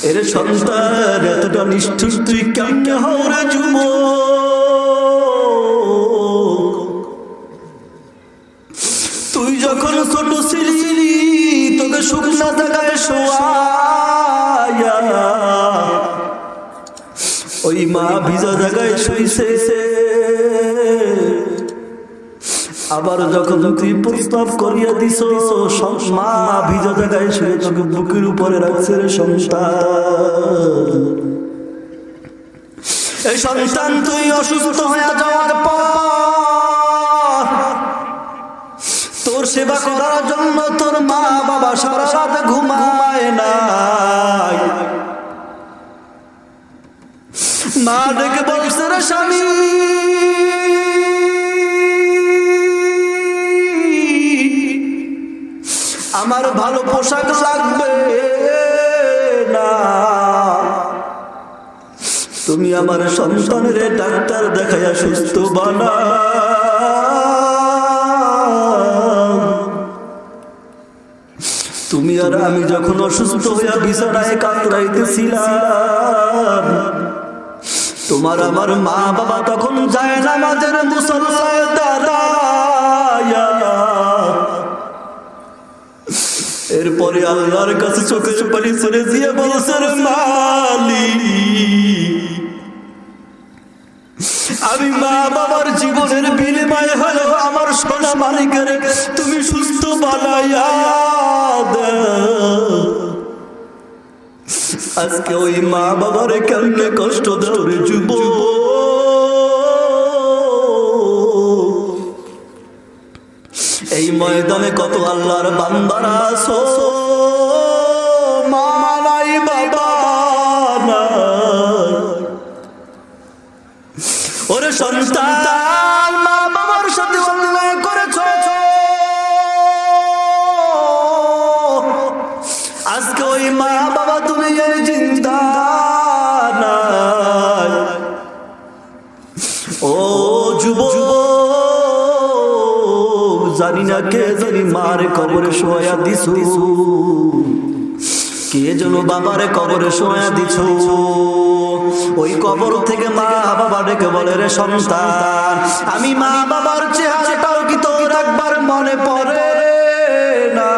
এর সন্তান এতটা নিষ্ঠুর তুই কেমনে হওরে যুবক? তুই যখন ছোট ছিলি তোকে শুকনা জায়গায় শোয়ায়া ওই মা ভিজা জায়গায় শুইছে, আবার যখন তুই প্রস্তাব করিয়া দিস মা ভিজা জায়গায় শুয়ে তোকে বুকের উপরে রাখছে রে সন্তান। এই সন্তান তুই অসুস্থ হয়ে যাওয়ার পর তোর সেবা করার জন্য তোর মা বাবা সারা রাত ঘুমায় নাই। মা ডেকে বলছে রে স্বামী, আমার ভালো পোশাক লাগবে না, তুমি আমার সন্তানের ডাক্তার দেখাইয়া সুস্থ বানা। তুমি আর আমি যখন অসুস্থ হইয়া বিছানায় কাতরাইতেছিলাম, তোমার আমার মা বাবা তখন যায় নামাজের মুসল্লায় দাঁড়ায়া এরপরে আল্লাহর কাছে চোখের পানি ছেড়ে দিয়ে বলছে রে মালিক, আমি মা বাবার জীবনের বিনিময়ে হলো আমার সোনা মালিকের তুমি সুস্থ বানাইয়া দাও। আজকে ওই মা বাবার কেমনে কষ্ট দাও রে যুবক। এই ময়দানে কত আল্লাহর বান্দারা আছো, মা নাই বাবা নাই। ওরে সন্তান, মা বাবার সাথে অন্যায় করেছো, আজকে ওই মা বাবা তুমি এই জিন্দা নাই। ও যুবক, জানি না কে জানি মার কবরে শোয়া দিছো, কে যেন বাবার কবরে শোয়া দিছো। ওই কবর থেকে মা বাবা ডেকে বলে রে সন্তান, আমি মা বাবার চেহারাটাও কি তোর একবার মনে পড়ে না?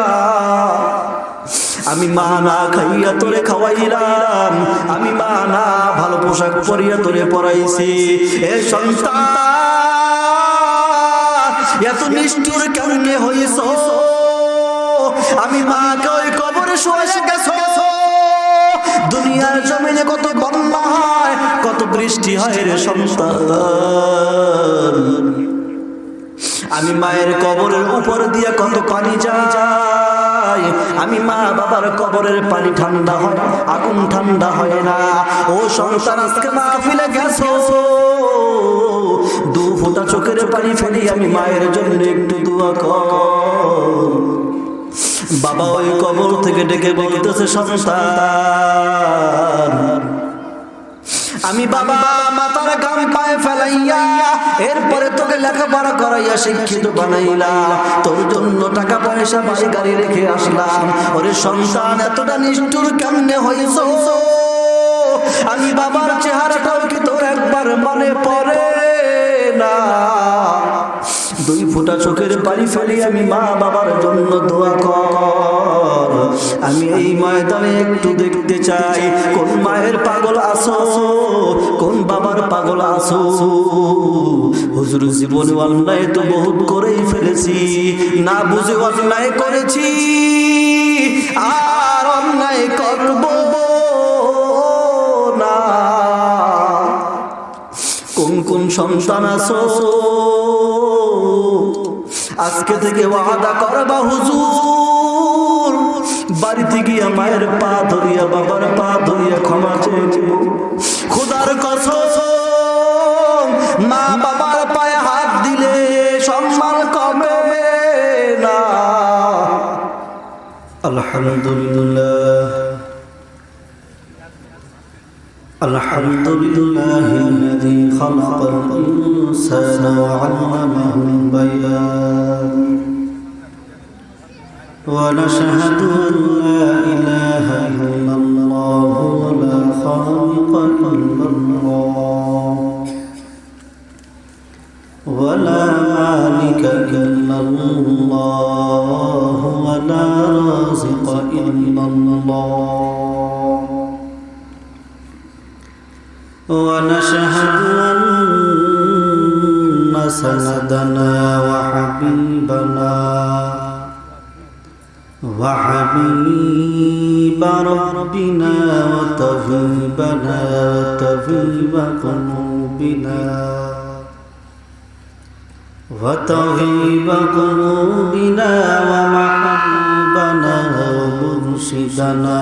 আমি মা না খাইয়া তোরে খাওয়াইলাম, আমি মা না ভালো পোশাক পরিয়া তোরে পরাইছি। এ সন্তান, এত নিষ্ঠুর কেমনে হইছ? আমি মাকে ওই কবরে শুয়ে গেছো। দুনিয়ার জমিনে কত বন্যা হয়, কত বৃষ্টি হয় রে সন্তান। আমি মায়ের কবরের উপর দিয়ে কত পানি যায়, আমি মা বাবার কবরের পানি ঠান্ডা হয়, আগুন ঠান্ডা হয় না। ও সন্তান, আজকে মাহফিলে গেছো, দু ফোঁটা চোখের পানি ফেলি আমি মায়ের জন্য একটু দোয়া কর। বাবা ওই কবর থেকে ডেকে বলতেছে সন্তান, আমি বাবা মাথার গাম পায়ে ফেলাইয়া এরপরে তোকে লেখাপড়া করাইয়া শিক্ষিত বানাইলাম, তোর জন্য টাকা পয়সা বাড়ি গাড়ি রেখে আসলাম। ওরে সন্তান, এতটা নিষ্ঠুর কেমনে হয়েছ? আমি বাবার চেহারাটাও কি তোর একবার মনে পড়ে না? দুই ফোঁটা চোখের পানি ফেলি আমি মা বাবার জন্য দোয়া কর। আমি এই ময়দানে একটু দেখতে চাই কোন মায়ের পাগল আছো, কোন বাবার পাগল আছো। হুজুর, জীবনে অন্যায় তো বহুত করেই ফেলেছি, না বুঝে অন্যায় করেছি, আর অন্যায় করব না। কোন কোন সন্তান আছো আজকে থেকে ওয়াদা করবা হুজুর, বাড়িতে গিয়া মায়ের পা ধরিয়া বাবার পা ধরিয়া ক্ষমা চেয়েছি। খোদার কসম, মা বাবার পায়ে হাত দিলে সম্মান কমে না। আলহামদুলিল্লাহ, আলহামদুলিল্লাহিল্লাযী খালাকাল ইনসানা ওয়া আল্লামাহুল বায়ান। ونشهد أن لا إله إلا الله خالق إلا الله ولا مالك إلا الله ولا رازق إلا الله ونشهد أن سندنا وحبيب ربنا وطبيب قلوبنا ومحبنا ومرشدنا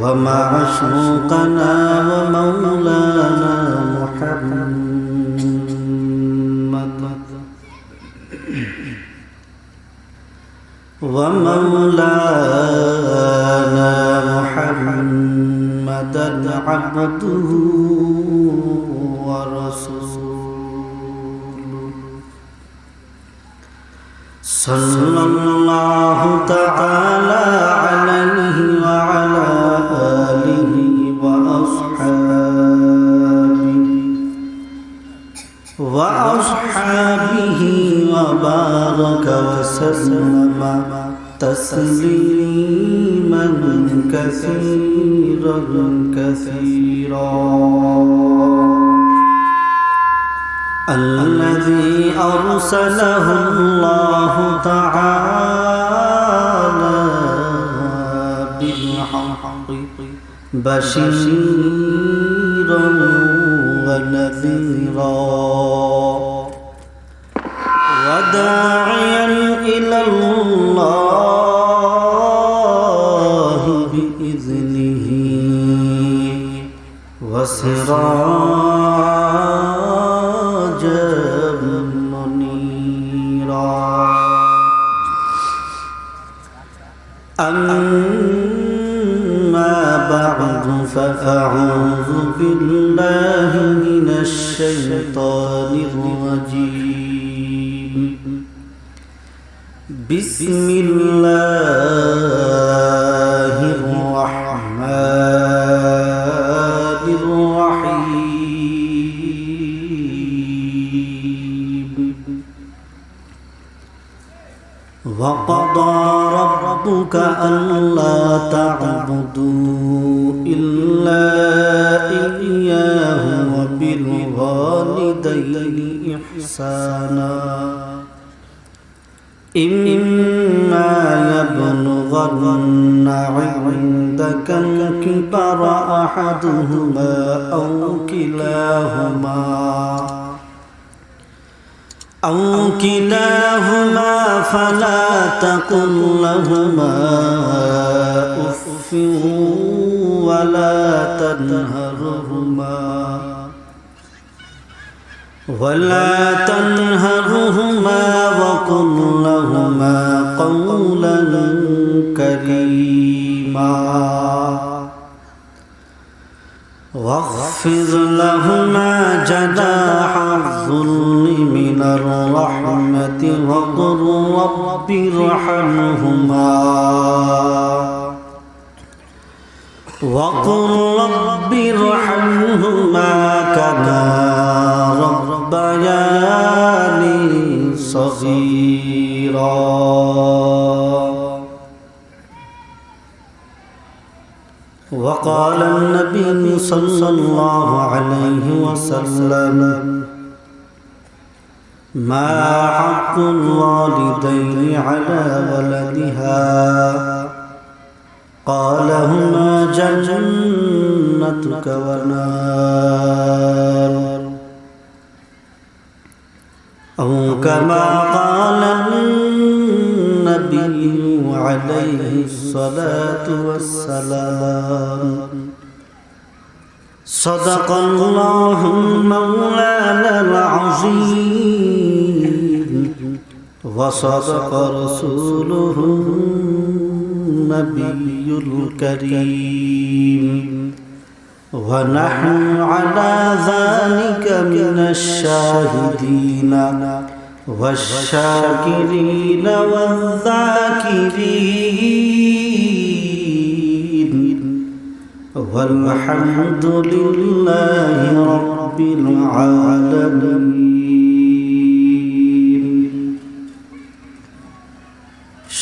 ومعشوقنا ومولانا محمدا عبده ورسوله صلى الله تعالى عليه وعلى آله وأصحابه وبارك وسلم تسليما كثيرا الذي أرسله الله تعالى بالحق بشيرا ونذيرا وداعيا إلى الله بإذنه وسراجا منيرا أما بعد فأعوذ بالله من الشيطان الرجيم بسم الله الرحمن الرحيم وقضى ربك ألا تعبدوا إلا إياه وبالوالدين إحسانا إما يبلغن عندك الكبر أحدهما أو كلاهما فلا تقل لهما أف ولا تنهرهما وقل لهما قولا كريما واخفض لهما جناح الذل من الرحمة وقل رب ارحمهما كما ربياني صغيرا. وقال النبي صلى الله عليه وسلم: ما حق الوالدين على ولدها؟ قال: هما جنتك ونار، أو كما قال النبي عليه الصلاة والسلام. صدق الله مولانا العظيم، وصدق رسوله النبي الكريم، ونحن على ذلك من الشاهدين والشاكرين والذاكرين والحمد لله رب العالمين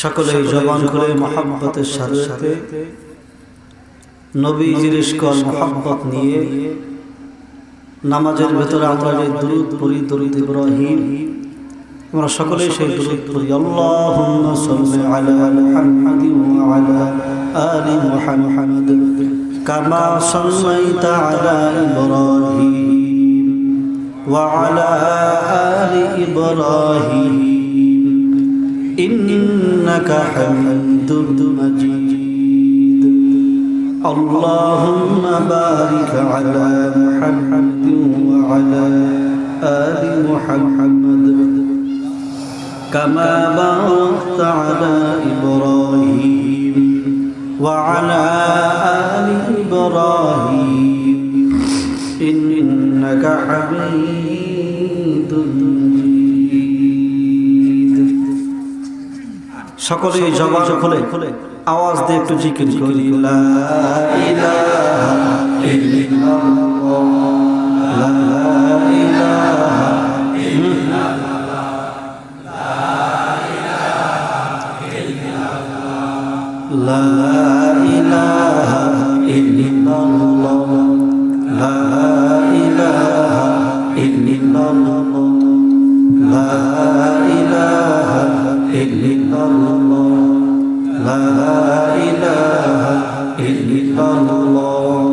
সকলে জবান খুলে মহব্বতের সাথে নবীজির ইশক ও মহব্বত নিয়ে নামাজের ভেতরে আমরা যে দুরূদ পড়ি দরুদ ইব্রাহিম আমরা সকলে সেই দুরূদ পড়ি আল্লাহুম্মা সাল্লি আলা মুহাম্মাদিন ওয়া আলা আলি মুহাম্মাদ কামা সাল্লাইতা আলা ইব্রাহিম ওয়া আলা আলি ইব্রাহিম ইন্নাকা হামিদুম মাজিদ اللهم بارك على محمد وعلى آل محمد كما باركت على إبراهيم وعلى آل إبراهيم إنك حميد مجيد সকলে জবান খুলে আওয়াজ দিয়ে একটু জিকির করি লা ইলাহা ইল্লাল্লাহ লা ইলাহা ইল্লাল্লাহ লা ইলাহা ইল্লাল্লাহ লা ইলাহা ইল্লাল্লাহ লা ইলাহা ইল্লাল্লাহ লা ইলাহা ইল্লাল্লাহ لا إله إلا الله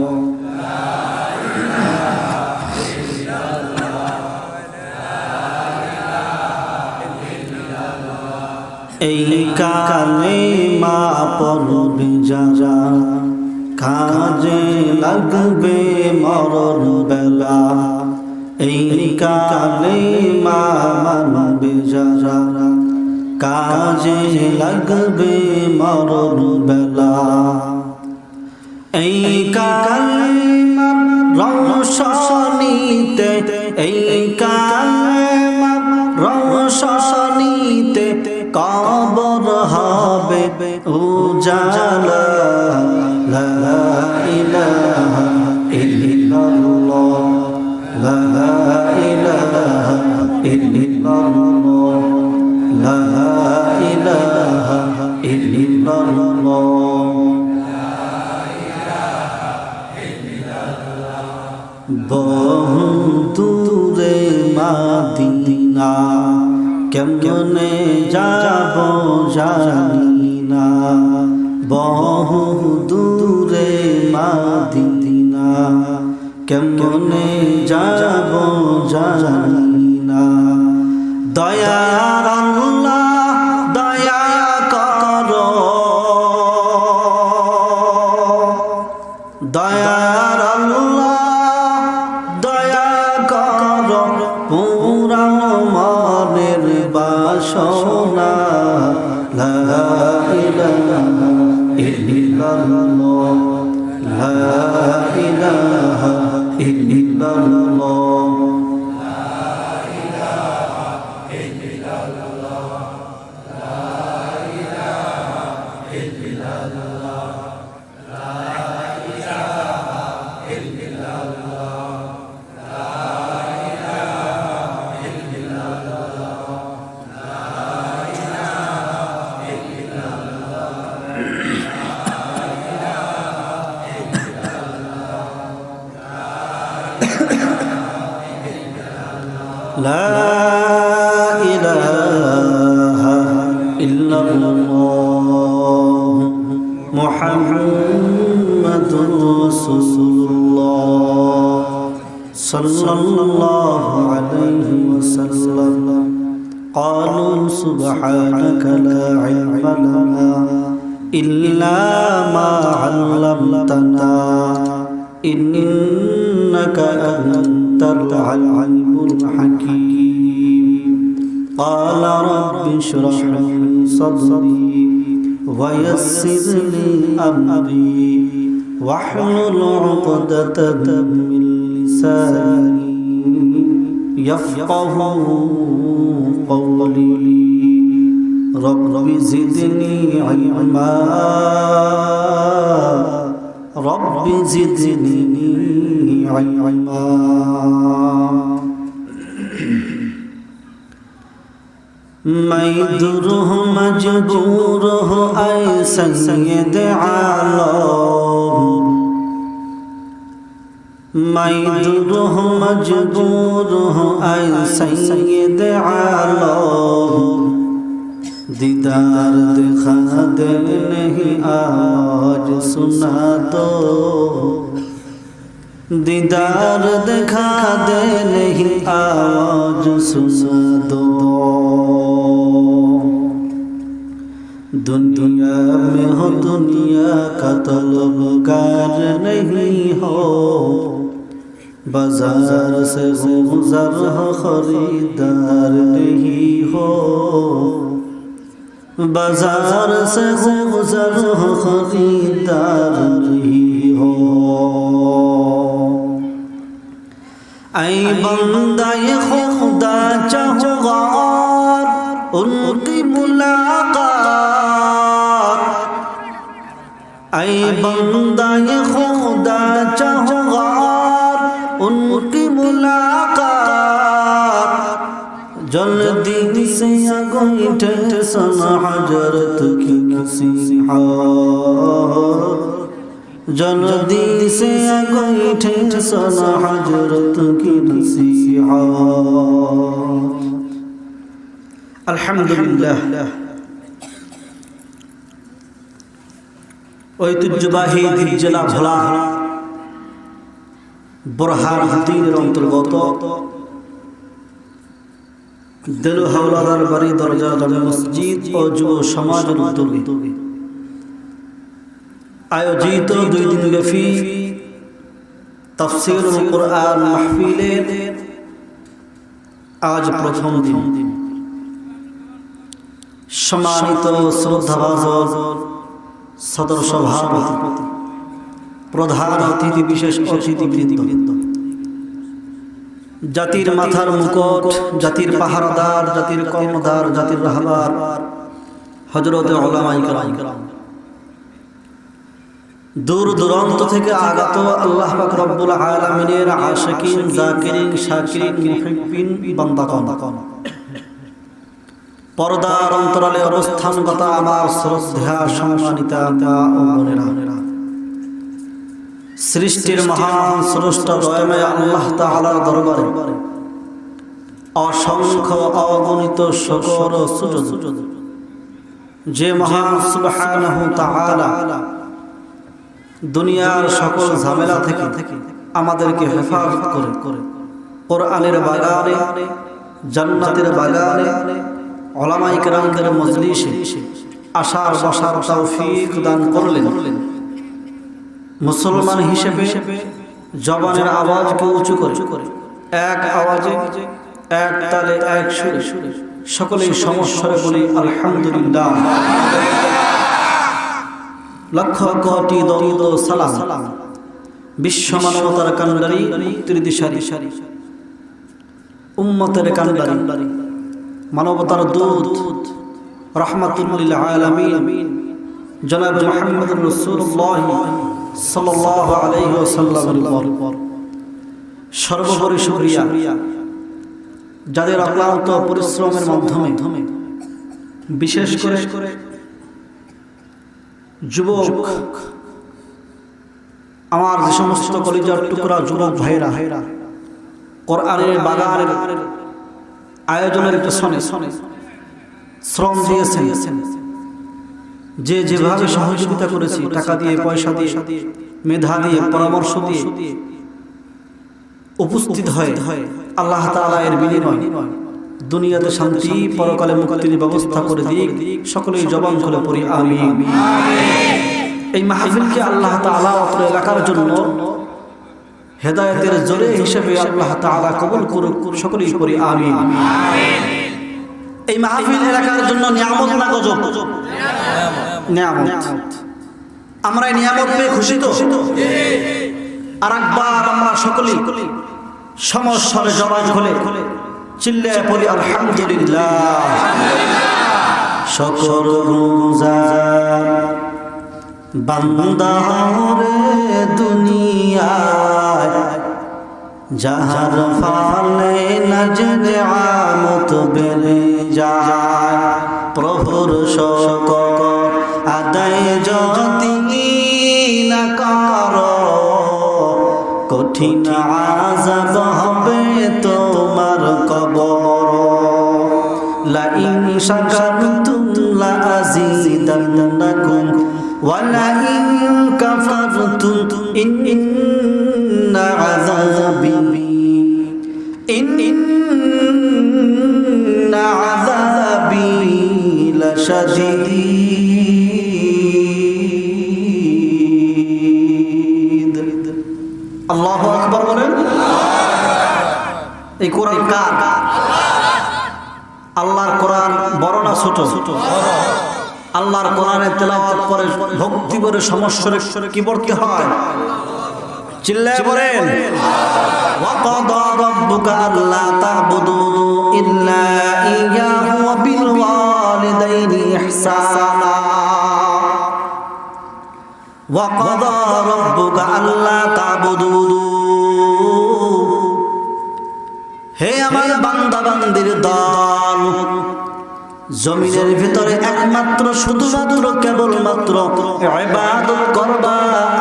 এই কালেমা পড়বে যারা কাজে লাগবে মরণ বেলা এই কালেমা মানবে যারা কাজে লাগবে মরণ বেলা এই কালেমার রওশনীতে এই কালেমার রওশনীতে কবর হবে উজালা লা ইলাহা ইল্লাল্লাহ লা ইলাহা ইল্লাল্লাহ لا إله إلا الله বহু দূরে মাদিনা কেমনে যাব জানি না বহু দূরে মাদিনা কেমনে যাব জানি না দয়ার আল্লাহ দয়া করো দয়ার আল্লাহ দয়া করো পুরানো মনের বাসনা লা ইলাহা ইল্লাল্লাহ লা ইলাহা ইল্লাল্লাহ لا إله إلا الله محمد رسول الله صلى الله عليه وسلم قالوا سبحانك لا علم لنا إلا ما علمتنا إنك أنت العليم الحكيم قال رب اشرح لي صدري ويسر لي أمري واحلل عقدة من لساني يفقه قولي رب زدني علما رب زدني علما मैं दूर हूँ मजबूर हूँ ऐ सैयद आलम मैं दूर हूँ मजबूर हूँ ऐ सैयद आलम दीदार दिखा दे नहीं आज सुना दो दीदार दिखा दे नहीं आज सुना दो दुनिया में हो दुनिया का तलबगार नहीं हो बाजार से गुजर हो खरीदार नहीं हो बाजार से गुजर हो खरीदार नहीं हो ऐ बंदा ये खुदा चाहूँगा उनकी मुलाकात ऐ बंदा ये खुदा चाहूँगा उनकी मुलाकात जल्दी से गोईठे सना हजरत की नसीहत जल्दी से गोईठे सना हजरत की नसीहत अल्हम्दुलिल्लाह ঐতিহ্যবাহী জেলা ভোলা বোরহানউদ্দিনের অন্তর্গত দেলু হাওলাদার বাড়ি দরজা জামে মসজিদ ও যুব সমাজের উদ্যোগে আয়োজিত 2 দিনব্যাপী তাফসীরুল কুরআন মাহফিলের আজ প্রথম দিন সম্মানিত শ্রদ্ধাভাজন সদর সভাপতি প্রধান অতিথি বিশেষ অতিথিবৃন্দ জাতির মাথার মুকুট জাতির পাহারাদার জাতির কর্মদার জাতির রাহবার হযরত উলামায়ে কেরাম দূর দূরান্ত থেকে আগত আল্লাহ পাক রব্বুল আলামিনের আশিকিন জাকিরিন শাকিরিন মুহিব্বিন বান্দাগণ পর্দার অন্তরালে অবস্থানগত আমার শ্রদ্ধা সম্মানিতা মা ও বোনেরা সৃষ্টির মহান স্রষ্টা দয়াময় আল্লাহ তাআলার দরবারে অসংখ্য অগণিত শুকর ও সুজুদ যে মহান সুবহানাহু তাআলা দুনিয়ার সকল ঝামেলা থেকে আমাদেরকে হেফাজত করে কোরআনের বাগানে জান্নাতের বাগানে উলামায়ে কেরামদের মজলিসে আসার বসার তৌফিক দান করলেন মুসলমান হিসেবে জবানের আওয়াজকে উঁচু করে এক আওয়াজে এক তালে এক সুরে সকলেই সমস্বরে বলি আলহামদুলিল্লাহ লক্ষ কোটি দরুদ ও সালাম বিশ্ব মানবতার কান্ডারি মুক্তির দিশারি উম্মতের কান্ডারি মানবতার দূত রাহমাতুল লিল আলামিন জনাব মুহাম্মদুর রাসূলুল্লাহ সাল্লাল্লাহু আলাইহি ওয়াসাল্লামের উপর সর্বোপরি শুকরিয়া যাদের অক্লান্ত পরিশ্রমের মাধ্যমে বিশেষ করে যুবক আমার যে সমস্ত কলিজার টুকরা যুবক ভাইরা কোরআনের বাগানের আয়োজনের পেছনে শ্রম দিয়েছেন যে যেভাবে সহযোগিতা করেছি টাকা দিয়ে পয়সা দিয়ে মেধা দিয়ে পরামর্শ দিয়ে উপস্থিত হয় আল্লাহ তাআলা এর বিনিময় দুনিয়াতে শান্তি পরকালে মুক্তির ব্যবস্থা করে দিক সকলেই জবান খুলে পড়ি আমিন। এই মাহফিলকে আল্লাহ তাআলা অত্র এলাকার জন্য হেদায়েতের জোরে হিসেবে আল্লাহ তাআলা কবুল করুক সকলেই পড়ি আমিন। এই মাহফিল এলাকার জন্য নিয়ামত না গজব? নিয়ামত। আমরা এই নিয়ামত পেয়ে খুশি তো? আর একবার আমরা সকলেই সমস্যার জবান খুলে চিল্লায়ে পড়ি আলহামদুলিল্লাহ। সকল গুজার বান্দা রে দুনিয়া যাহার ফলে নজরে আমত বেড়ে যায় প্রভুর শোক আদায় যদি না করো কঠিন আযাব হবে তোমার কবর লা ইন শাকারতুম লা আযীদান্নাকুম ওয়া লা ইন কাফারতুম ইন্না আযাবি লাশাদীদ। আল্লাহু আকবার বলেন। এই কোরআন কার? আল্লাহর কোরআন বড় না ছোট? আল্লাহর কোরআনের তেলাওয়াত করে ভক্তি করে সমস্যা কি বলতে হয়? চিল্লায় বলেন ওয়া কাদা রাব্বুকা আল্লা তা'বুদু ইল্লা ইয়্যাহু ওয়া বিল ওয়ালিদাইনি ইহসানা ওয়া কাদা রাব্বুকা আল্লা তা'বুদু। হে আমার বান্দা বান্দির দল, জমিনের ভিতরে একমাত্র শুধুমাত্র কেবলমাত্র ইবাদত করবা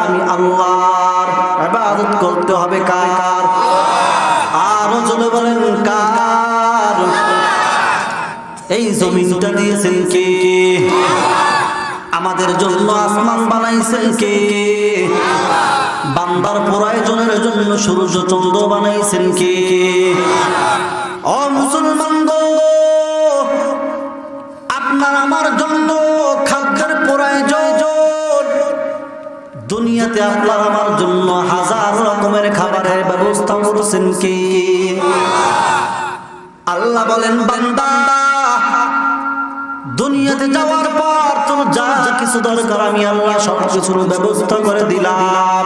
আমি আল্লাহর। ইবাদত করতে হবে কার? আরো জোরে বলেন কার? এই জমিনটা দিয়েছেন কে? আমাদের জন্য আসমান বানাইছেন কে? বান্দার প্রয়োজনের জন্য সূর্য চন্দ্র বানাইছেন কে? ও মুসলমান গো, আপনার আমার জন্য খাদ্যের প্রয়োজন। দুনিয়াতে আপনার আমার জন্য হাজার রকমের খাবারের ব্যবস্থা করছেন কে? আল্লাহ বলেন বান্দা, দুনিয়াতে যাওয়ার পর তোর যা কিছু দরকার আমি আল্লাহ সব কিছুর ব্যবস্থা করে দিলাম।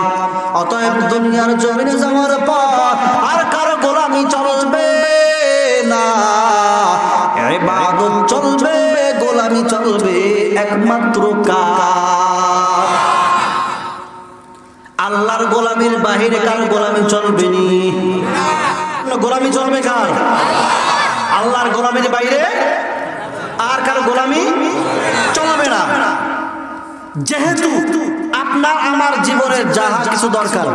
অতএব দুনিয়ার জমিনে যাওয়ার পর আর কারো গোলামি চলবে না, ইবাদত চলবে, গোলামি চলবে একমাত্র কার? আল্লাহর গোলামির বাহিরে কার গোলামি চলবে নি? গোলামি চলবে কার? আল্লাহর গোলামির বাইরে আর কার গোলামি চলবে না। যেহেতু আপনার আমার জীবনের যা কিছু দরকার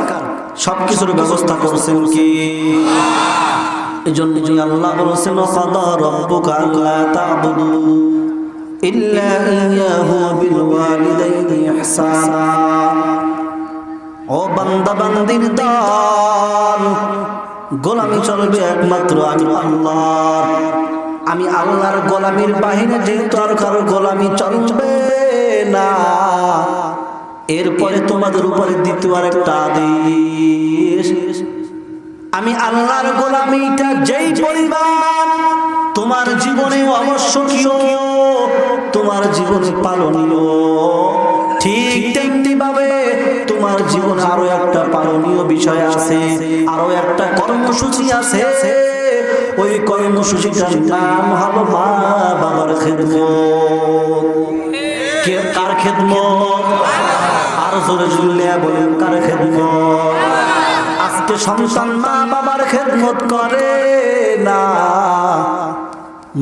সবকিছুর ব্যবস্থা করছেন কি? এজন্য আল্লাহ বলেছেন কাদা রাব্বুকা আল্লা তা'বুদু ইল্লা ইয়্যাহু ওয়া বিল ওয়ালিদাইনি ইহসানা। ও বান্দা বান্দির দল, গোলামি চলবে একমাত্র আমি আল্লাহর। আমি আল্লাহর গোলামির বাহিরে যেহেতু আর কারো গোলামি চলবে না, এরপরে তোমাদের উপরে দ্বিতীয় আরেকটা আদেশ, আমি আল্লাহর গোলামিটা যেই পরিমাণ তোমার জীবনে আবশ্যকীয়, তোমার জীবনে পালনীয়, ঠিক তেমনি ভাবে তোমার জীবনে আরো একটা পালনীয় বিষয় আছে, আরো একটা কর্মসূচি আছে। ওই কর্মসূচিটার নাম হলো মা বাবার খেদমত। কার খেদমত? আর জোরে জুড়লে বলেন কার খেদমত? আজকে সন্তান মা বাবার খেদমত করে না,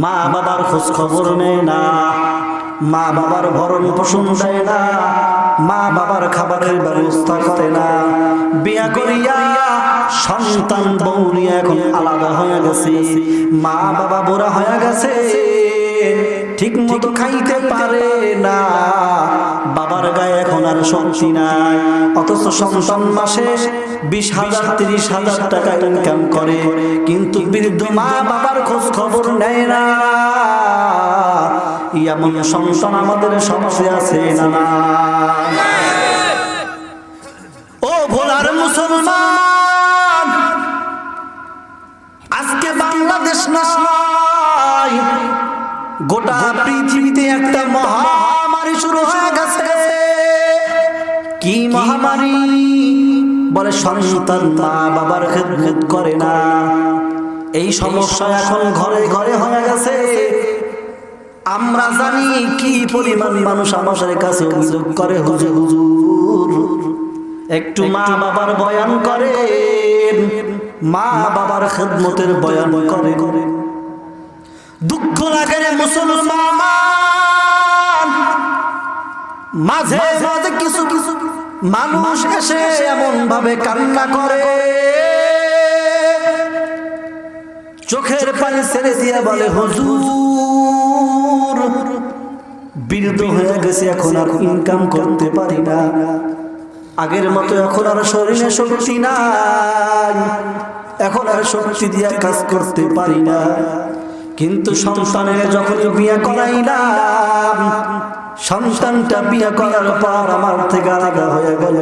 মা বাবার খোঁজ খবর নেয় না, মা বাবার ভরণ পোষণ দেয় না, মা বাবার খাবারের ব্যবস্থা করে না। বিয়া করিয়া সন্তান বউরিয়া এখন আলাদা হয়ে গেছে, মা বাবা বুড়া হয়ে গেছে, ঠিক মতো খাইতে পারে না, বাবার গায়ে এখন আর শক্তি নাই। অথচ সন্তান মাসে 20,000 30,000 টাকা ইনকাম করে, কিন্তু বৃদ্ধ মা বাবার খোঁজ খবর নেয় না। এমন সন্তান আমাদের সমাজে আছে না? ও ভোলার মুসলমান, আজকে বাংলাদেশ নয়, গোটা পৃথিবীতে একটা মহামারী শুরু হয়ে গেছে। কি মহামারী? বলে সন্তান মা বাবার খেদমত করে না। এই সমস্যা এখন ঘরে ঘরে হয়ে গেছে। আমরা জানি কি পরিমাণ মানুষ আমাদের কাছে অভিযোগ করে, হুজুর একটু মা বাবার বয়ান করেন, মা বাবার খেদমতের বয়ান করে। দুঃখ লাগে রে মুসলমান, মাঝে মাঝে কিছু কিছু মানুষ এসে এমন ভাবে কান্না করে, চোখের পানি ছেড়ে দিয়ে বলে হুজুর বৃদ্ধ হয়ে গেছে, এখন আর ইনকাম করতে পারি না, আগের মতো এখন আর শরীরে শক্তি নাই, এখন আর শক্তি দিয়ে কাজ করতে পারি না। কিন্তু সন্তানের যখন বিয়ে করাইলাম, সন্তানটা বিয়ে করার পর আমার থেকে আলাদা হয়ে গেল।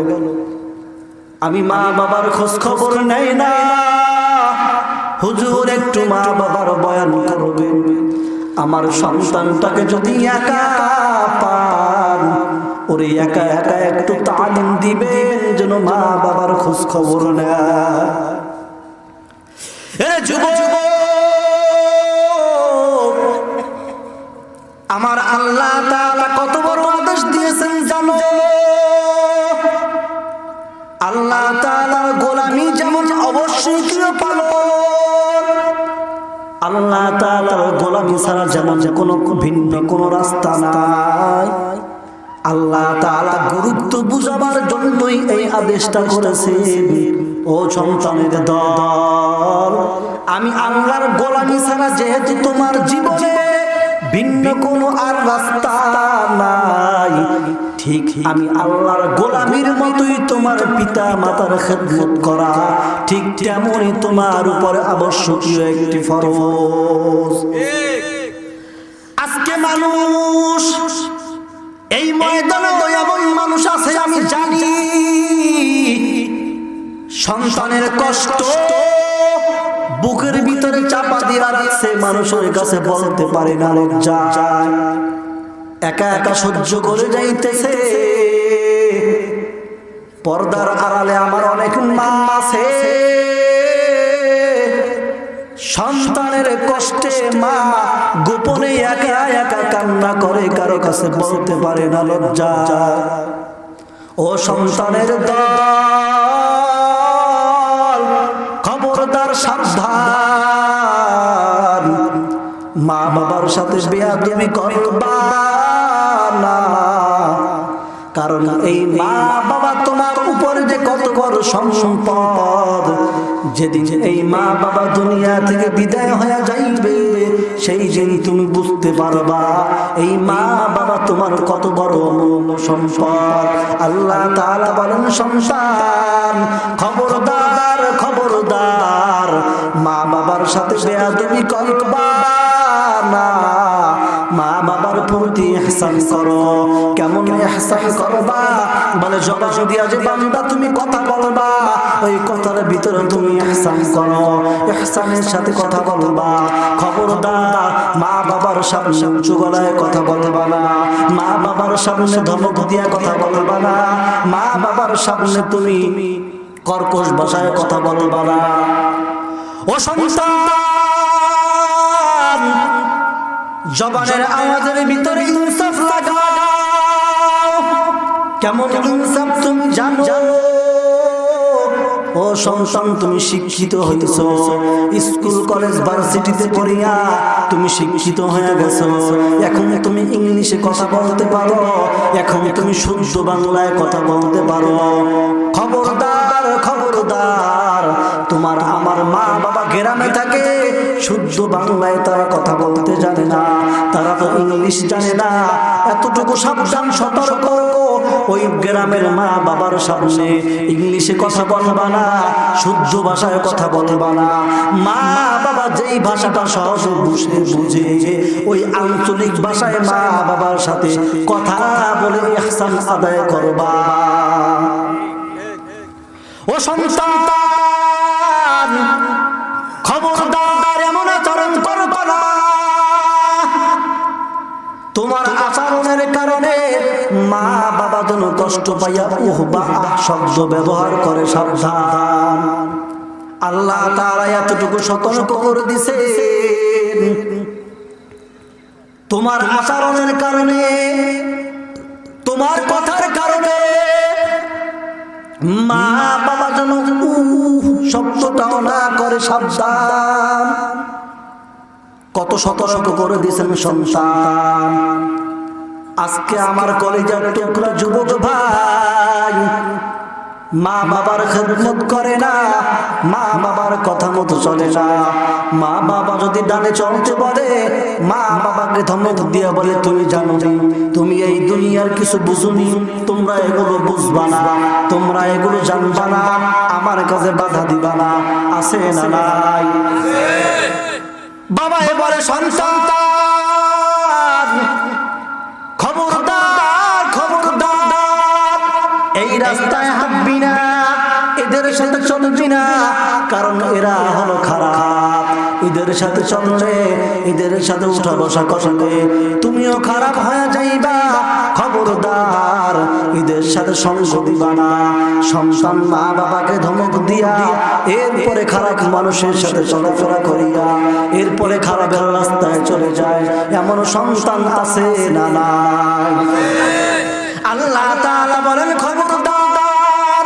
আমি মা বাবার খোঁজ খবর নেই না। হুজুর একটু মা বাবার বয়ান করবেন, আমার সন্তানটাকে যদি একা পান, ওরে একা একা একটু তালিম দিবেন যেন মা বাবার খোঁজ খবর নেয়। আমার আল্লাহ তাআলা কত বড় আদেশ দিয়েছেন জানো? আল্লাহ তাআলার গোলামি যেমন অবশ্যই পালন, আল্লাহ তাআলার গোলামি ছাড়া যেমন কোনো ভিন্ন কোনো রাস্তা নাই। আল্লাহ তাআলা গুরুত্ব বুঝাবার জন্যই এই আদেশটা করেছেন। ও সন্তানের দল, আমি আল্লাহর গোলামি ছাড়া যেহেতু তোমার জীবনে ভিন্ন কোনো আর রাস্তা নাই, ঠিক আমি আল্লাহর গোলামির মতোই তোমার পিতা মাতার খেদমত করা ঠিক তেমনই তোমার উপরে আবশ্যকীয় একটি ফরজ। আজকে মানুষ এই ময়দানে এমন মানুষ আছে আমি জানি, সন্তানের কষ্ট বুকের ভিতরে চাপা দিয়ে রাখছে, মানুষের কাছে বলতে পারে না, লজ্জায় একা একা সহ্য করে যাইতেছে। পর্দার আড়ালে আমার অনেক মা আছে, সন্তানের কষ্টে মা গোপনে একা একা কান্না করে, কারো কাছে বলতে পারে না, লজ্জায়। ও সন্তানের দল, খবরদার সাবধান, মা বাবার সাথে বেয়াদবি করবা না, কারণ এই মা বাবা তোমার উপরে যে কত বড় সম্পদ, যেদিন এই মা বাবা দুনিয়া থেকে বিদায় হয়ে যাইবে সেই দিন তুমি বুঝতে পারবা এই মা বাবা তোমার কত বড় অমূল্য সম্পদ। আল্লাহ তাআলা বলেন, সন্তান খবরদার খবরদার, মা বাবার সাথে বেয়াদবি করবা না, মা বাবার প্রতি ইহসান করো। কেমন ইহসান করবা? বলে জবাব দিয়া যে বান্দা তুমি কথা বলবা, ওই কথার ভিতরে তুমি ইহসান করো, ইহসানের সাথে কথা বলবা। খবরদার মা বাবার সামনে উঁচু গলায় কথা বলবা না, মা বাবার সামনে ধমক দিয়া কথা বলবা না, মা বাবার সামনে তুমি কর্কশ ভাষায় কথা বলবা না। ও সন্তান, জবানের আওয়াজের ভিতরে ইনসাফ লাগাও। কেমন ইনসাফ তুমি জানো? ও সন্তান, তুমি শিক্ষিত হইছো, স্কুল কলেজ ভার্সিটিতে পড়িয়া তুমি শিক্ষিত হয়ে গেছো, এখন তুমি ইংলিশে কথা বলতে পারো, এখন তুমি শুদ্ধ বাংলায় কথা বলতে পারো। খবরদার খবরদার, তোমার আমার মা বাবা গ্রামে থাকে, শুদ্ধ বাংলায় তারা কথা বলতে জানে না, তারা তো ইংলিশ জানে না। এতটুকু সাবধান সতর্ক, ওই গ্রামের মা বাবার সামনে ইংলিশে কথা বলবা না, শুদ্ধ ভাষায় কথা বলবা না। মা বাবা যেই ভাষাটা সহজ বুঝে ওই আঞ্চলিক ভাষায় মা বাবার সাথে কথা বলে ইহসান আদায় করবা। ও সন্তান, খবরদার এমন আচরণ করবা না, তোমার আচরণের কারণে মা বাবা যেন কষ্ট পাইয়া উহ বা আহ শব্দ ব্যবহার করে। সাবধান, আল্লাহ তাআলা এতটুকু সতর্ক করে দিছে, তোমার আচরণের কারণে, তোমার কথার কারণে মা বাবা যেন শব্দটাও না করে, সাবধান। কত সতর্ক করে দিয়েছেন সন্তান। আজকে আমার কলেজের টুকরা যুবক ভাই মা বাবার খেদমত করে না, মা বাবার কথা মতো চলে না। মা বাবা যদি ডানে চলতে বলে, মা বাবাকে ধমক দিয়ে বলে তুমি জানো নি, তুমি এই দুনিয়ার কিছু বুঝুনি, তোমরা এগুলো বুঝবা না, তোমরা এগুলো জানবা না, আমার কাছে বাধা দিবা না। আছে না নাই? বাবা এবারে সন্তান খবরদার, খবরদার, এই রাস্তায় হাঁটবি না, এদের সাথে চলবি না, কারণ এরা হলো খারাপ। এদের সাথে চললে, এদের সাথে উঠা বসা করলে তুমিও খারাপ হয়ে যাইবা। খবরদার, এদের সাথে সঙ্গ দিবা না। সন্তান মা বাবাকে ধমক দিয়া এরপরে খারাপ মানুষের সাথে চলাফেরা করিয়া এরপরে খারাপের রাস্তায় চলে যায়, এমন সন্তান আছে না নাই? আল্লাহ তাআলা বলেন খবরদার,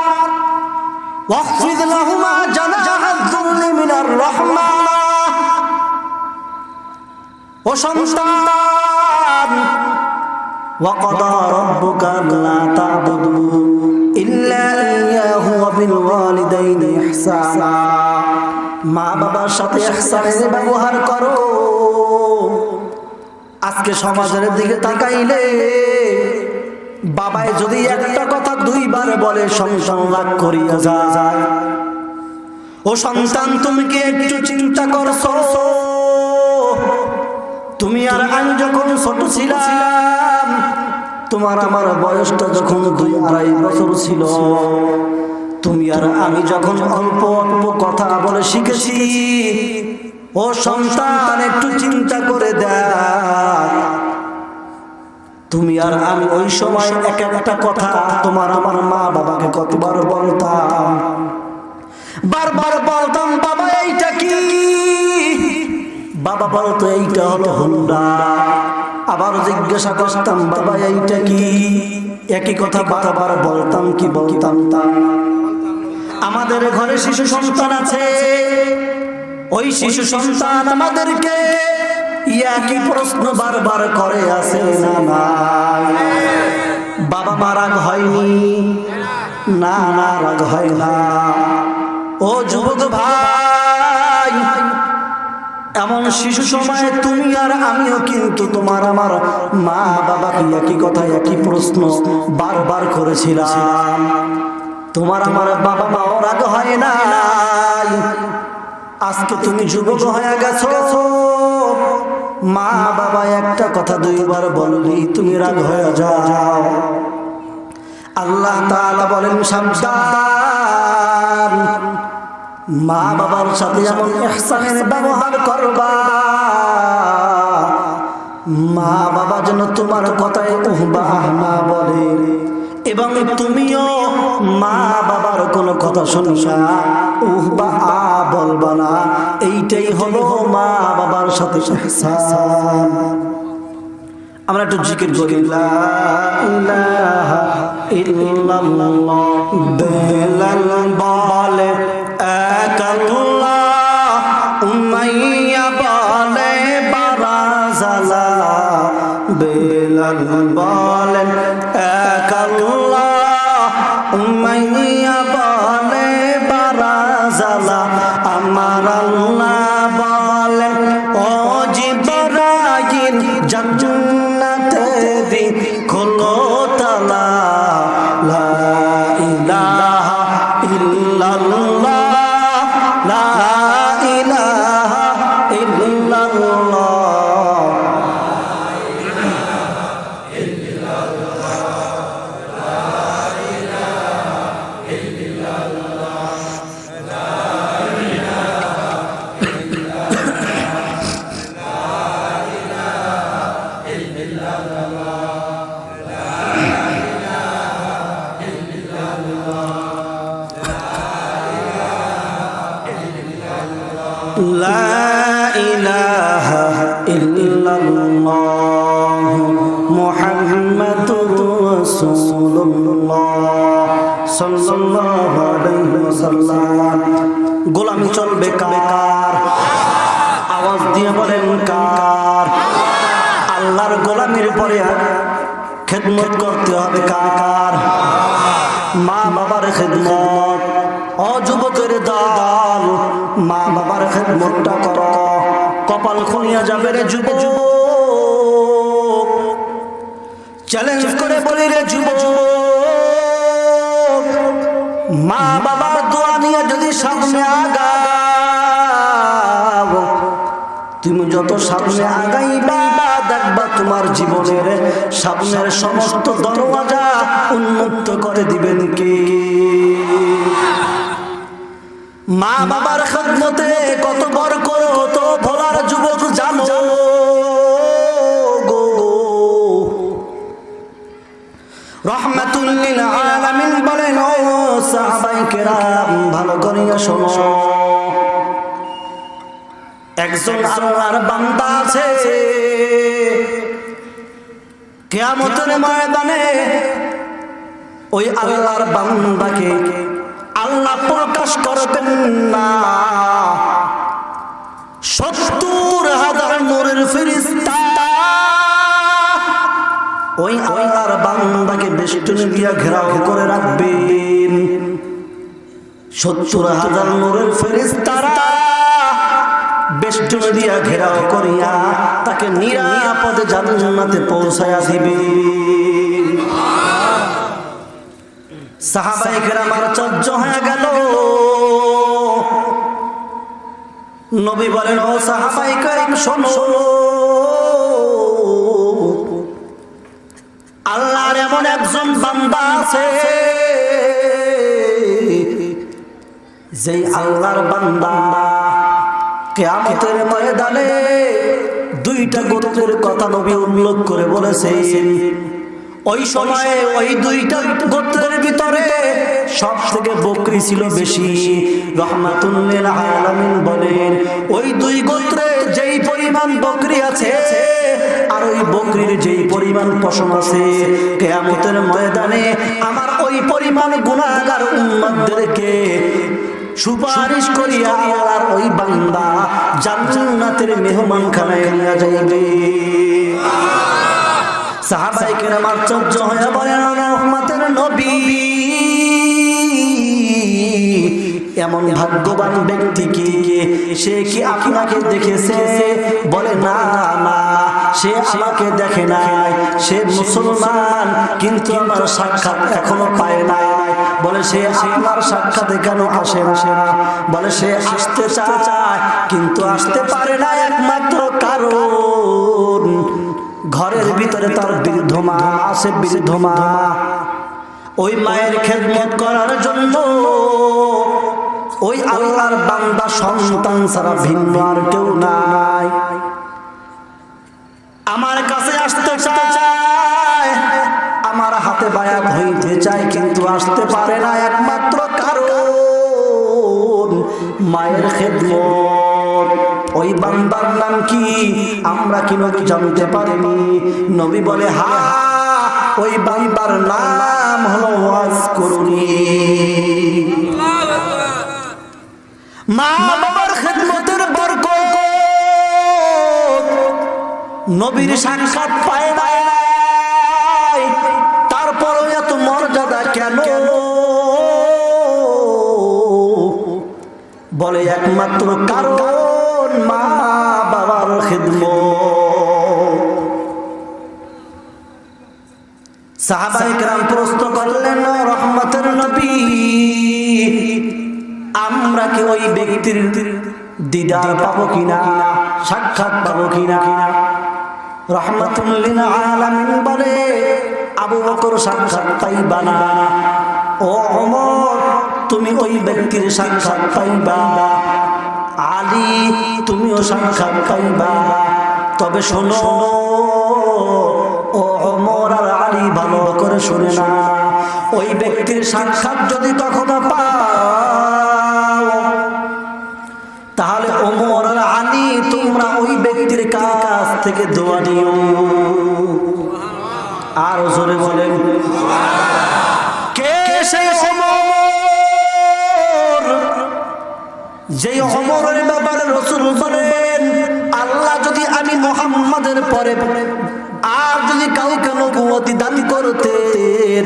ওয়াখফিদ লাহুমা জানাহায যুল্লি মিনার রাহমাহ। ও সন্তান, ওয়াকাদা রাব্বুকা আল্লা তা'বুদু ইল্লা ইয়্যাহু ওয়া বিল ওয়ালিদাইনি ইহসানা। মা বাবার সাথে ইহসানের ব্যবহার করো। আজকে সমাজের দিকে তাকাইলে বাবাই যদি একটা কথা দুইবার বলে সন্তান রাগ করিয়া যায়। ও সন্তান, তুমি কি একটু চিন্তা করছো? তুমি আর আমি যখন ছোট ছিলাম, তোমার আমার বয়সটা যখন 2-2.5 বছর ছিল, তুমি আর আমি যখন অল্প অল্প কথা বলে শিখেছি, ও সন্তান একটু চিন্তা করে দেখ, তুমি আর আমি ওই সময় এক একটা কথা তোমার আমার মা বাবাকে কতবার বলতাম। বারবার বলতাম, বাবা এইটা কি? বাবা বলতো এইটা হলো হুন্ডা। আবার জিজ্ঞাসা করতাম, বাবা এইটা কি? একই কথা বারবার বলতাম। কি বলতাম তা? আমাদের ঘরে শিশু সন্তান আছে, ওই শিশু সন্তান আমাদেরকে একই প্রশ্ন বারবার করে, আছে না নাই? বাবা মা রাগ হয়নি? না না, রাগ হয় না। ও যুবক ভাই, এমন শিশু সময়ে তুমি আর আমিও কিন্তু তোমার আমার মা বাবাকে একই কথা একই প্রশ্ন বারবার করেছিলাম। তোমার আমার বাবা মাও রাগ হয় না। আজকে তুমি যুবক হয়ে গেছো, মা বাবা একটা কথা দুইবার বললি তুমি রাগ হয়ে যাও। আল্লাহ তাআলা বলেন সাবধান, মা বাবার সাথে যেমন ইহসানের ব্যবহার করবা, মা বাবা যেন তোমার কথায় উহ বা আহ না বলে, এবং তুমিও মা বাবার কোনো কথা শুনবা উহ বা আ বলবা না। এইটাই হলো মা বাবার সাথে ইহসান। আমরা একটু জিকির করি, লা ইলাহা ইল্লাল্লাহ। বেলাল বলে এক আল্লাহ, উমাইয়া বলে বারাজালা। বেলাল বলেন এক আল্লাহ, উমাইয়া বলে বারাজালা। আমার আল্লাহ বলেন ও জিবরাইল, জান্নাতে দি খোলো তালা। লা ইলাহা ইল্লাল্লাহ, লা ইলাহা ইল্লাল্লাহ। লা ইলাহা ইল্লাল্লাহ মুহাম্মাদুর রাসূলুল্লাহ সাল্লাল্লাহু আলাইহি ওয়াসাল্লাম। গোলামি চলবে কার? আওয়াজ দিয়ে বলেন কার? আল্লাহর গোলামির পরে খেদমত করতে হবে কার? মা বাবার খেদমত। ও যুবকের দল, মা বাবার খেদমতটা করো। কপাল খুলিয়া যাবে রে যুবক। চ্যালেঞ্জ করে বলি রে যুবক, মা বাবার দোয়া নিয়ে যদি সামনে আগাও, তুমি যত সামনে আগাইবা দেখবা তোমার জীবনের সামনের সমস্ত দরওয়াজা উন্মুক্ত করে দিবেন কে? মা বাবার খেদমতে কত বরকত, কত ভোলার যুবক জানো গো। রাহমাতুল লিল আলামিন বলেন, ও সাহাবায়ে কেরাম ভালো করিয়া শোনো, একজন আল্লাহর বান্দা আছে, কিয়ামতের ময়দানে ওই আল্লাহর বান্দাকে আল্লাহ প্রকাশ করবেন না। ৭০,০০০ নূরের ফেরেশতা ওই আল্লাহর বান্দাকে বেষ্টনী দিয়া ঘেরাও করে রাখবেন। ৭০,০০০ নূরের ফেরেশতারা বেষ্টনী দিয়া ঘেরাও করিয়া তাকে নিরাপদে জান্নাতে পৌঁছায়া দিবে। সাহাবায়ে কেরাম আশ্চর্য হয়ে গেল। নবী বলেন, ও সাহাবায়ে কেরাম শোনো, আল্লাহর এমন একজন বান্দা আছে, যেই আল্লাহর বান্দা কিয়ামতের ময়দানে দুইটা গোত্রের কথা নবী উল্লেখ করে বলেছেন। ওই সময়ে ওই দুইটা গোত্রের ভিতরে সবথেকে বকরি ছিল বেশি। রাহমাতুল লিল আলামিন বলেন, ওই দুই গোত্রে যেই পরিমাণ বকরি আছে আর ওই বকরির যেই পরিমাণ পশম আছে, কিয়ামতের ময়দানে আমার ওই পরিমাণ গুনাহগার উম্মতদেরকে সুপারিশ করিয়া আল্লাহর ওই বান্দা জান্নাতের মেহমানখানায় নিয়ে যাইবে। সাহাবায়ে কেরাম আশ্চর্য হয়ে বলেন, রহমতের নবী, এমন ভাগ্যবান ব্যক্তি কি? সে কি আপনাকে দেখেছে? বলে, না না, সে আমাকে দেখে নাই, সে মুসলমান, কিন্তু আমার সাক্ষাৎ এখনো পায় নাই। বলে, সে আপনার সাক্ষাতে কেন আসে না? বলে, সে আসতে চায় কিন্তু আসতে পারে না একমাত্র কারণ ঘরের ভিতরে তার বৃদ্ধ মা আছে। বৃদ্ধ মা, ওই মায়ের খেদমত করার জন্য ওই আল্লাহর বান্দা সন্তান ছাড়া ভিন্ন আর কেউ নাই। আমার কাছে আসতে চায়, আমার হাতে বায়াত হইতে চায়, কিন্তু আসতে পারে না একমাত্র কারণ মায়ের খেদমত। ওই বান্দার নাম কি? আমরা কি নবী জানতে পারিনি? নবী বলে, হ্যাঁ, ওই বান্দার নাম হলো ওয়াজ করুনি। মা বাবার খেদমতের বরকত নবীর সাক্ষাৎ পায় নাই, তারপরও এত মর্যাদা কেন? বলে, একমাত্র কারণ মা বাবার খেদমত। সাহাবায়ে কেরাম প্রশ্ন করলেন, রহমতের নবী, আমরা কি ওই ব্যক্তির দিদার পাবো কিনা, সাক্ষাৎ পাবো কিনা? রাহমাতুল লিল আলামিন বলে, আবু বকর সাক্ষাৎ পাইবা না, ও ওমর তুমি ওই ব্যক্তির সাক্ষাৎ পাইবা, আলী তুমিও সাক্ষাৎ পাইবা। তবে শোনো, ও ওমর আর আলী ভালো করে শুনে না, ওই ব্যক্তির সাক্ষাৎ যদি কখনো পাও, তাহলে ওমর আর আলী তোমরা ওই ব্যক্তির কাছ থেকে দোয়া নিও। আর জোরে বলেন, কে সেই ওমর? যেই ওমরের ব্যাপারে রাসূল বলেন, আল্লাহ যদি আমি মুহাম্মাদের পরে আর যদি কাউকে নবুয়তি দান করতেন,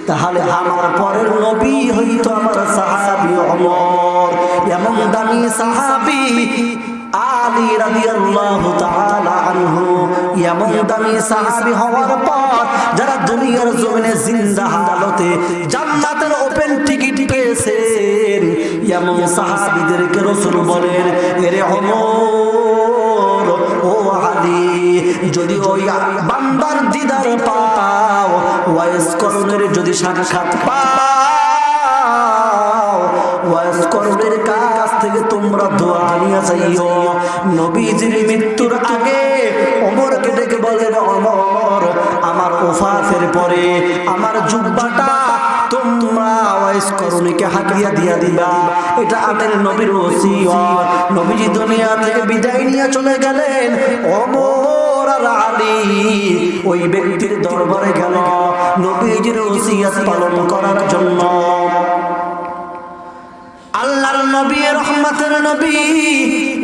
তাহলে আমার পরের নবী হইতো আমার সাহাবী ওমর। এমন দামি সাহাবী আলী রাদিয়াল্লাহু তাআলা আনহু, এমন দামি সাহাবী হওয়ার পর যারা দুনিয়ার জমিনে জিন্দা হালতে জান্নাতের ওপেন টিকিট পেয়েছেন, এমন সাহাবীদেরকে রাসূল বলেন, এরে ওমর, ও আলী, যদি ওই বান্দার দিদার পাও, ওয়াইস করণের যদি সাক্ষাৎ পাও, ওয়াইস করণের কাছ থেকে তোমরা দোয়া নিয়ে যাইও। নবীজির মৃত্যুর আগে ওমরকে ডেকে বলেন, ওমর, আমার ওফাতের পরে আমার জুব্বাটা তোমরা ওয়াইস করণীকে হাতিয়া দিয়া দিবা। এটা আমাদের নবীর ওসিয়ত। নবীজি দুনিয়া থেকে বিদায় নিয়ে চলে গেলেন। ওমর আর আলী ওই ব্যক্তির দরবারে গেল নবীজির ওসিয়ত পালন করার জন্য। আল্লাহর নবী, রহমতের নবী,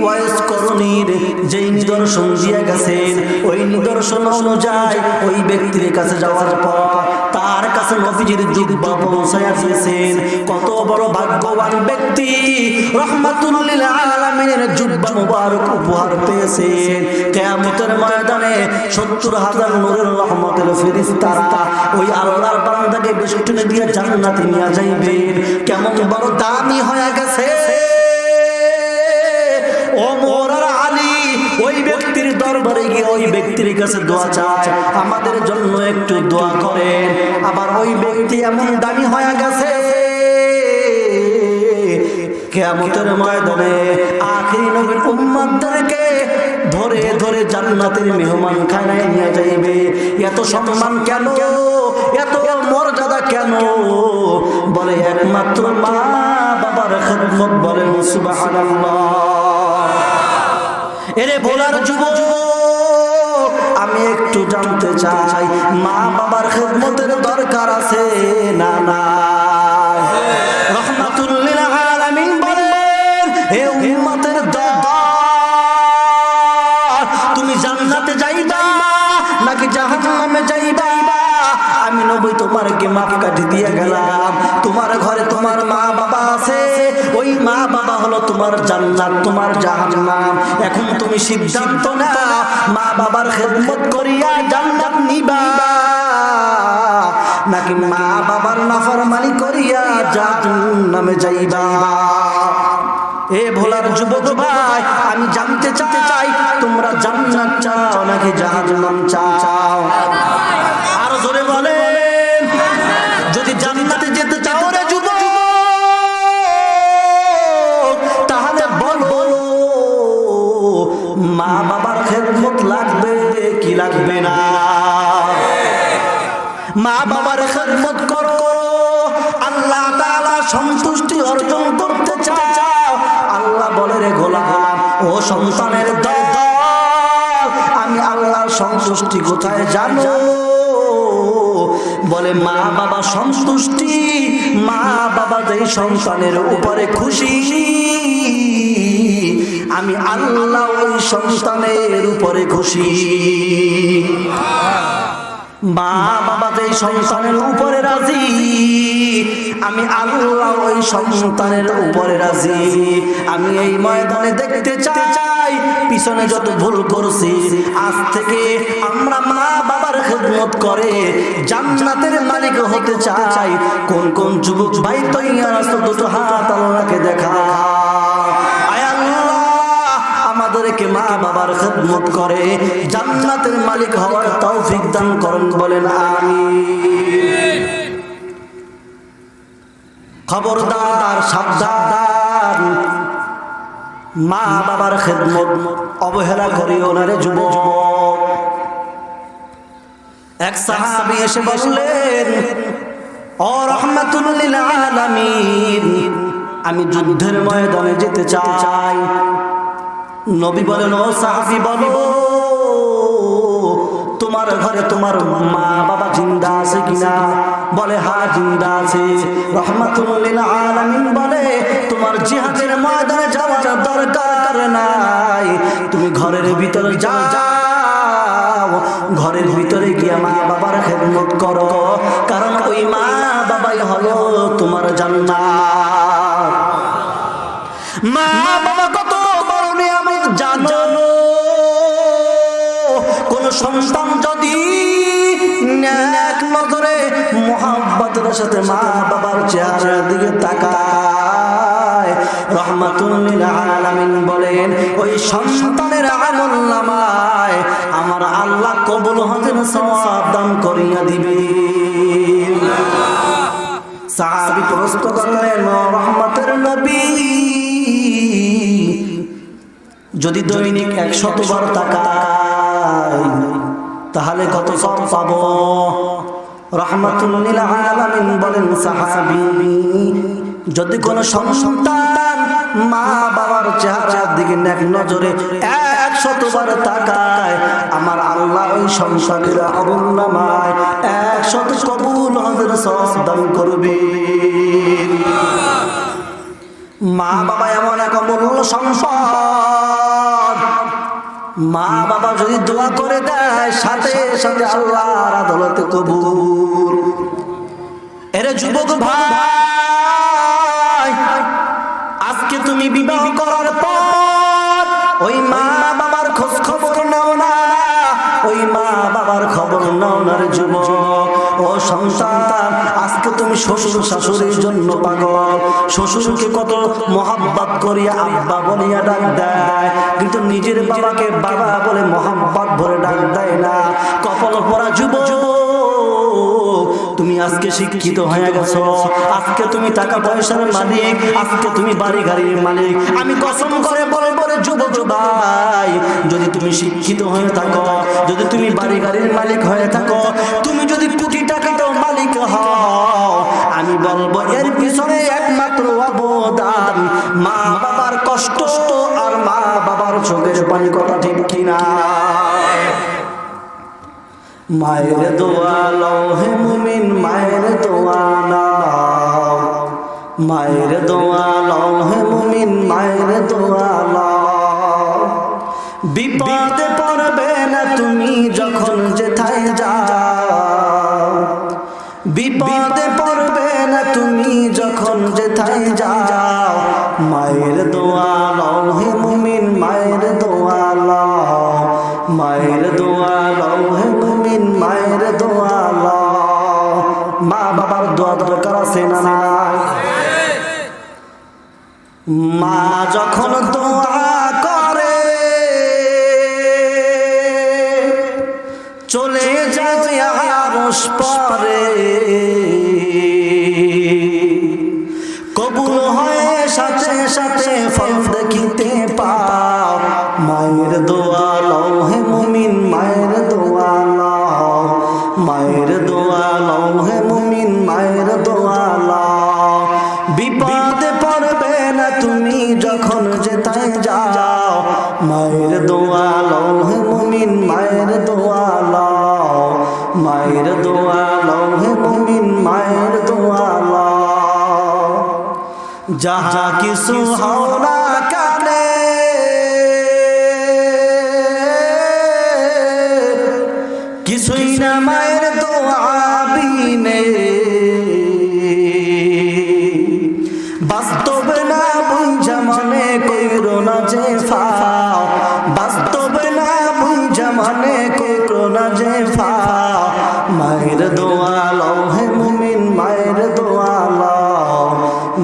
ওয়াইস করণীর যেই নিদর্শন দিয়ে গেছেন, ওই নিদর্শন অনুযায়ী ওই ব্যক্তির কাছে যাওয়ার পর তার কাছে নবীজির জুব্বা পৌঁছায়া দিয়েছেন। কত বড় ভাগ্যবান ব্যক্তি, রহমাতুল লিল আলামিনের জুব্বা মুবারক উপহার পেয়েছেন। কিয়ামতের ময়দানে ৭০,০০০ নূরের রহমতের ফেরেশতারা ওই আল্লাহর বান্দাকে বেষ্টনী দিয়ে জান্নাতে নিয়ে যাইবেন। কেমন বড় দামি হয়ে গেছে ওমর আর আলী। ওই ব্যক্তির দরবারে গিয়ে ওই ব্যক্তির কাছে দোয়া চায়, আমাদের জন্য একটু দোয়া করেন। আবার ওই ব্যক্তি এমন দামি হয়ে গেছে, কিয়ামতের ময়দানে আখিরি নবীর উম্মতদেরকে ধরে ধরে জান্নাতের মেহমান খানায় নিয়ে যাইবে। এত সম্মান কেন, এত মর্যাদা কেন? বলে একমাত্র মা বাবার খেদমত। বলেন সুবহানাল্লাহ। এরে ভোলার যুবক, আমি একটু জানতে চাই, মা বাবার খেদমতের দরকার আছে না না? রহমাতুল লিল আলামিন বলেন, হে উম্মতের দল, তুমি জান্নাতে যাইবা নাকি জাহান্নামে যাইবা? আমি নবী তোমারকে মাপ কাটি দিয়ে গেলাম। তোমার ঘরে তোমার মা বাবা আছে, ওই মা বাবা হলো তোমার জান্নাত, তোমার জাহান্নাম। এখন তুমি সিদ্ধান্ত নাও, মা বাবার খেদমত করিয়া জান্নাত নিবা নাকি মা বাবার নাফরমানি করিয়া জাহান্নামে যাইবা? এ ভোলার যুবক ভাই, আমি জানতে চাই, তোমরা জান্নাত চাও নাকি জাহান্নাম চাও? আরো জোরে বলেন। যদি জান্নাতে যেতে চাও রে যুবক, তাহলে বলো মা বাবার খেদমত লাগবে কি লাগবে না? মা বাবার খেদমত করো, আল্লাহ তাআলা সন্তুষ্টি অর্জন করতে চাও। আল্লাহ বলে, রে গোলাম, ও সন্তানের দল, আমি আল্লাহর সন্তুষ্টি কোথায় জানো? বলে মা বাবা সন্তুষ্টি। মা বাবা যেই সন্তানের উপরে খুশি, আমি আল্লাহ ওই সন্তানের উপরে খুশি। মা বাবা যেই সন্তানের উপরে রাজি, আমি আল্লাহ ওই সন্তানের উপরে রাজি। আমি এই ময়দানে দেখতে চাই, পিছনে যত ভুল করছি, আজ থেকে আমরা মা বাবার খেদমত করে জান্নাতের মালিক হতে চাই। কোন কোন যুবক ভাই তৈয়ার আছো? দুটো হাত আল্লাহকে দেখা। আমাদেরকে মা বাবার খেদমত করে জান্নাতের মালিক হওয়ার তৌফিক দান করুন। বলেন আমিন। খবরদার, সাবধান, মা বাবার খেদমত অবহেলা করিও না রে যুবক। এক সাহাবী এসে বললেন, ও রাহমাতুল লিল আলামিন, আমি যুদ্ধের ময়দানে যেতে চাই। নবী বলেন, ও সাহাবী, বলো তোমার ঘরে তোমার মা বাবা জিন্দা আছে কিনা? বলে, হ্যাঁ জিন্দা আছে। রাহমাতুল লিল আলামিন বলে, তোমার জিহাদের ময়দানে ভিতরে যাও, ঘরের ভিতরে গিয়ে মা বাবার খেদমত করো, কারণ ওই মা বাবাই হলো তোমার জান্নাত। মা বাবা কত বড় নিয়ামত জানো? কোন সন্তান যদি নেক নজরে মুহাব্বতের সাথে মা বাবার চেহারার দিকে তাকায়, রহমাতুল লিল আলামিন বলেন ওই সন্তানের আমলনামায় আমার আল্লাহ কবুল হজের সওয়াব দান করিয়া দিবে। সাহাবী প্রশ্ন করলেন, রহমতের নবী, যদি দৈনিক 100 বার তাকাই তাহলে কত সওয়াব পাবো? রহমাতুল লিল আলামিন বলেন, সাহাবী, যদি কোন সন্তান মা বাবার চেহারার দিকে নেক নজরে 100 বার তাকায়, আমার আল্লাহ ওই সন্তানের আমলনামায় 100 কবুল হজের সওয়াব দান করবে। মা বাবা এমন এক অমূল্য সম্পদ, মা বাবা যদি দোয়া করে দেয় সাথে সাথে আল্লাহর আদালতে কবুল। এরে যুবক ভাই, আজকে তুমি বিবাহ করার পর ওই মা বাবার খোঁজ খবর নাও না, ওই মা বাবার খবর নাও না রে যুবক। ও সন্তান, আজকে তুমি শ্বশুর শাশুড়ির জন্য পাগল, শ্বশুরকে কত মহাব্বত করিয়া আব্বা বলিয়া ডাক দেয়, কিন্তু নিজের বাবাকে বাবা বলে মহাব্বত ভরে ডাক দেয় না। কপাল পরা যুবক, তুমি আজকে শিক্ষিত হয়ে গেছো, আজকে তুমি টাকা পয়সার মালিক, আজকে তুমি বাড়ি গাড়ির মালিক। আমি কসম করে বলবো রে যুবক ভাই, যদি তুমি শিক্ষিত হয়ে থাকো, যদি তুমি বাড়ি গাড়ির মালিক হয়ে থাকো, তুমি যদি কোটি টাকার মালিক হও, আমি বলবো এর পিছনে একমাত্র অবদান মা বাবার কষ্ট আর মা বাবার চোখের পানি। কথা ঠিক কিনা? মায়ের দোয়া লও হে মুমিন, মায়ের দোয়া নাও, মায়ের দোয়া লও হে মুমিন, মায়ের দোয়া লও। বিপদে পড়বে না তুমি যখন যেথায় যাও, বিপদে পড়বে না তুমি যখন যেথায় যাও, মায়ের দোয়া লও হে মুমিন, মায়ের দোয়া লও, মায়ের দোয়া লও হে মুমিন, মায়ের দোয়া লও। মা বাবার দোয়া দরকার আছে না নাই? মা যখন দোয়া করে চলে যায় আরশ পারে, কবুল হয়ে সাথে সাথে ফল দেখিতে পাও। মায়ের দোয়া লও হে মুমিন, মায়ের দোয়া লও, মায়ের দোয়া লও হে মুমিন, মায়ের দোয়া লও। বিপদে পড়বে না তুমি যখন যেথায় যাও, মায়ের দোয়া লও হে মুমিন, মায়ের দোয়া লও, মায়ের দোয়া লও হে মুমিন, মায়ের দোয়া লও। যাহা কিছু হও না কানে কিছুই না মায়ের দোয়া বিনে, বাস্তবে না বুঝা মনে কইরো না যে ফাও, বাস্তবে না বুঝা মনে কইরো না যে ফাও। মায়ের দোয়া লও হে মুমিন, মায়ের দোয়া লও,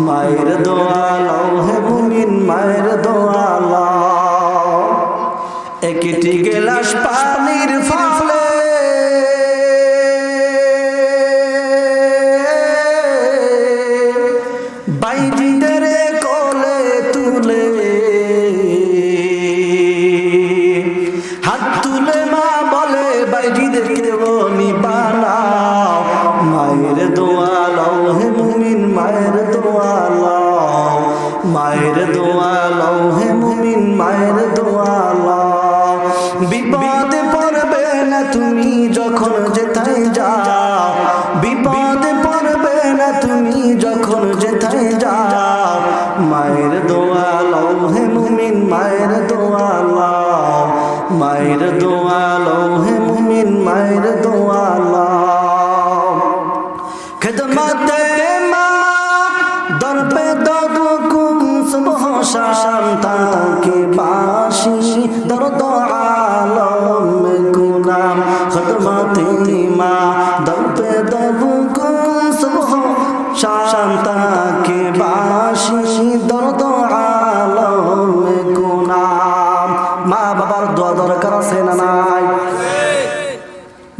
মায়ের দোয়া লও হে মুমিন, মায়ের দোয়া লও। একটি গেলাস পানির ফাফলে বাইজিদের কোলে তুলে, হাত তুলে মা বলে বাইজিদেরকে বনি বানাও। মায়ের দোয়া লও হে মুমিন, মায়ের দোয়া লও, মায়ের দোয়া লও হে মুমিন, মায়ের দোয়া লও। বিপদে পড়বে না তুমি যখন যেথায় যাও, বিপদে পড়বে না তুমি যখন যেথায় যাও, মায়ের দোয়া লও হে মুমিন, মায়ের দোয়া লও, দর পে দদুকুম সুবহ শাম তাকে বাসি দরদ আলম গুনাম খদমতে মা দর পে দদুকুম সুবহ শাম তাকে বাসি দরদ আলম গুনাম। মা বাবার দোয়া দরকার আছে না নাই?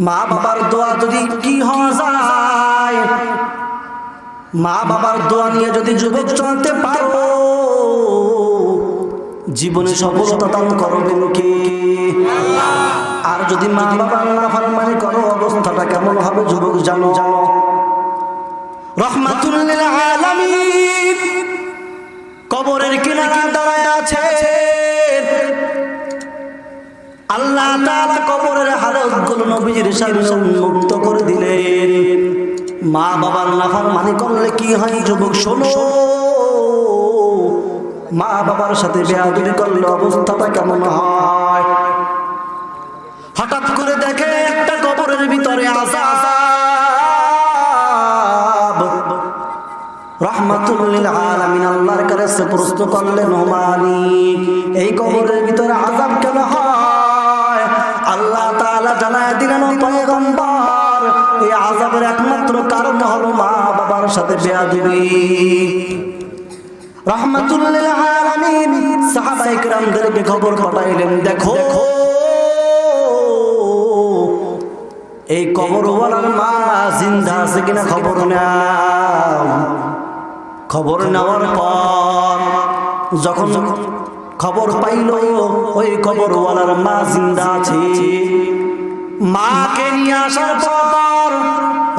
মা বাবার দোয়া যদি কি হওয়া যায়, মা বাবার দোয়া নিয়ে যদি যুবক চলতে পারো, জীবনে সফলতা দান করবেন কে? আর যদি মা বাবার নাফরমানি করো, অবস্থাটা কেমন হবে যুবক জানো? রহমাতুল লিল আলামিন কবরের কিনারা দাঁড়ায় আছে। আল্লাহ তাআলা কবরের হালতগুলো নবীর সামনে উন্মুক্ত করে দিলেন। মা বাবার নাফরমানি করলে কি হয় যুবক শোনো, মা বাবার সাথে বেয়াদবি করলে অবস্থাটা কেমন হয়। হঠাৎ করে দেখে একটা কবরের ভিতরে আযাব। রাহমাতুল লিল আলামিন আল্লাহর কাছে প্রশ্ন করলেন, ও মালিক, এই কবরের ভিতরে আযাব কেন হয়? আল্লাহ তাআলা জানায় দিলেন, ও পয়গম্বর, এই আযাবের একমাত্র কারণ হলো মা বাবার সাথে বেয়াদবি। রাহমাতুল লিল আলামিন সাহাবায়ে কেরামদেরকে খবর পাঠাইলেন, দেখো এই কবরওয়ালার মা জিন্দা আছে কিনা খবর নাও। খবর নেওয়ার পর যখন খবর পাইল ওই কবরওয়ালার মা জিন্দা আছে, মাকে নিয়ে আসার পর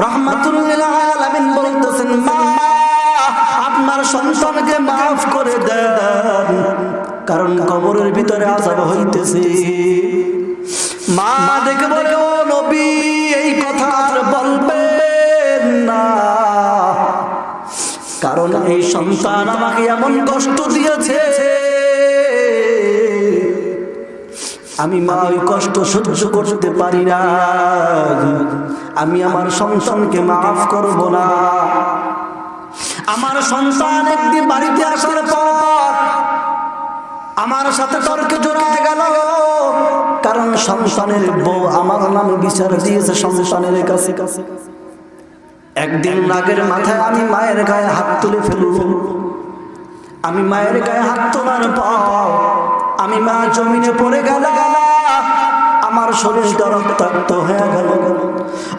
রাহমাতুল লিল আলামিন বলতেছেন, মা আপনার সন্তানকে মাফ করে দেন, কারণ কবরের ভিতরে আযাব হইতেছে। মা দেখে বলে, ও নবী, এই কথা আর বলবেন না, কারণ এই সন্তান আমাকে এমন কষ্ট দিয়েছে, আমি মা ওই কষ্ট সহ্য করতে পারি না, আমি আমার সন্তানকে মাফ করব না। আমার সন্তান একদিন বাড়িতে আসার পর আমার সাথে তর্কে জড়ায় গেল, কারণ সন্তানের বউ আমার নামে বিচার দিয়েছে সন্তানের কাছে। একদিন রাগের মাথায় আমি মায়ের গায়ে হাত তুলে ফেলব। আমি মায়ের গায়ে হাত তোলার পর আমি মা জমিনে পড়ে গেল, আমার শরীরটা রক্তাক্ত হয়ে গেল।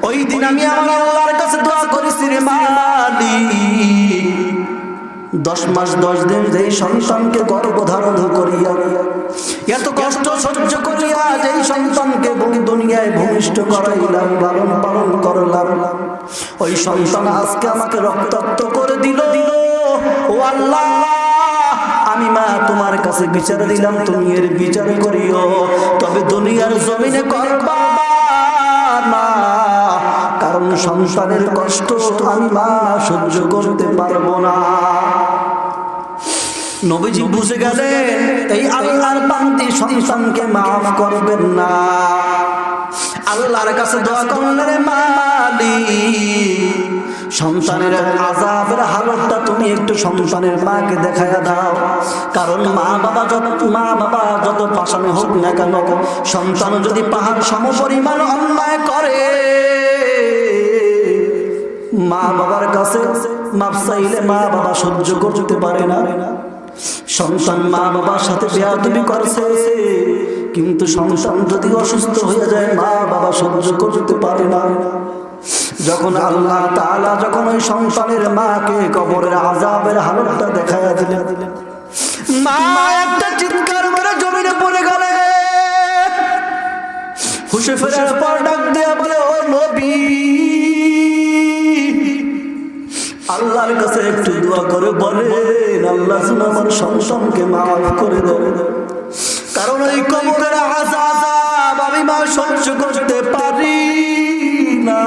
ওই দিন আমি আমার আল্লাহর কাছে দোয়া করেছি, রে মালিক, 10 মাস 10 দিন যেই সন্তানকে গর্ভধারণ করিয়া এত কষ্ট সহ্য করিয়া যেই সন্তানকে দুনিয়ায় ভূমিষ্ঠ করাইলাম, লালন পালন করলাম, ওই সন্তান আজকে আমাকে রক্তাক্ত করে দিল। ও আল্লাহ, আমি মা তোমার কাছে বিচার দিলাম, তুমি এর বিচার করিও, তবে দুনিয়ার জমিনে করবা না, কারণ সংসারের কষ্ট আমি মা সহ্য করতে পারবো না। নবীজি বুঝে গেলেন এই আল্লাহর বান্দী সন্তানকে মাফ করবেন না। আল্লাহর কাছে দোয়া করলেন, মালিক, সন্তানের আযাবের হালতটা তুমি একটু সন্তানের মাকে দেখায়া দাও, কারণ মা বাবা যত পাশানে হোক না কেন, সন্তান যদি পাহাড় সমপরিমাণ অন্যায় করে মা বাবার কাছে মাপ চাইলে মা বাবা সহ্য করতে পারে না। সন্তান মা বাবার সাথে বেয়াদবি করছে, কিন্তু সন্তান যদি অসুস্থ হয়ে যায় মা বাবা সহ্য করতে পারে না। যখন আল্লাহ তাআলা যখন ওই সন্তানের মাকে কবরের আযাবের হালতটা দেখায়া দিলেন, মা একটা চিৎকার করে জমিনে পড়ে গেল। হুঁশে ফেরার পর ডাক দিয়ে বলে, ও নবী, আল্লাহর কাছে একটু দোয়া করে বলেন, আল্লাহ যেন আমার সন্তানকে মাফ করে দেন, কারণ এই কবরের আযাব আমি মা সহ্য করতে পারি না।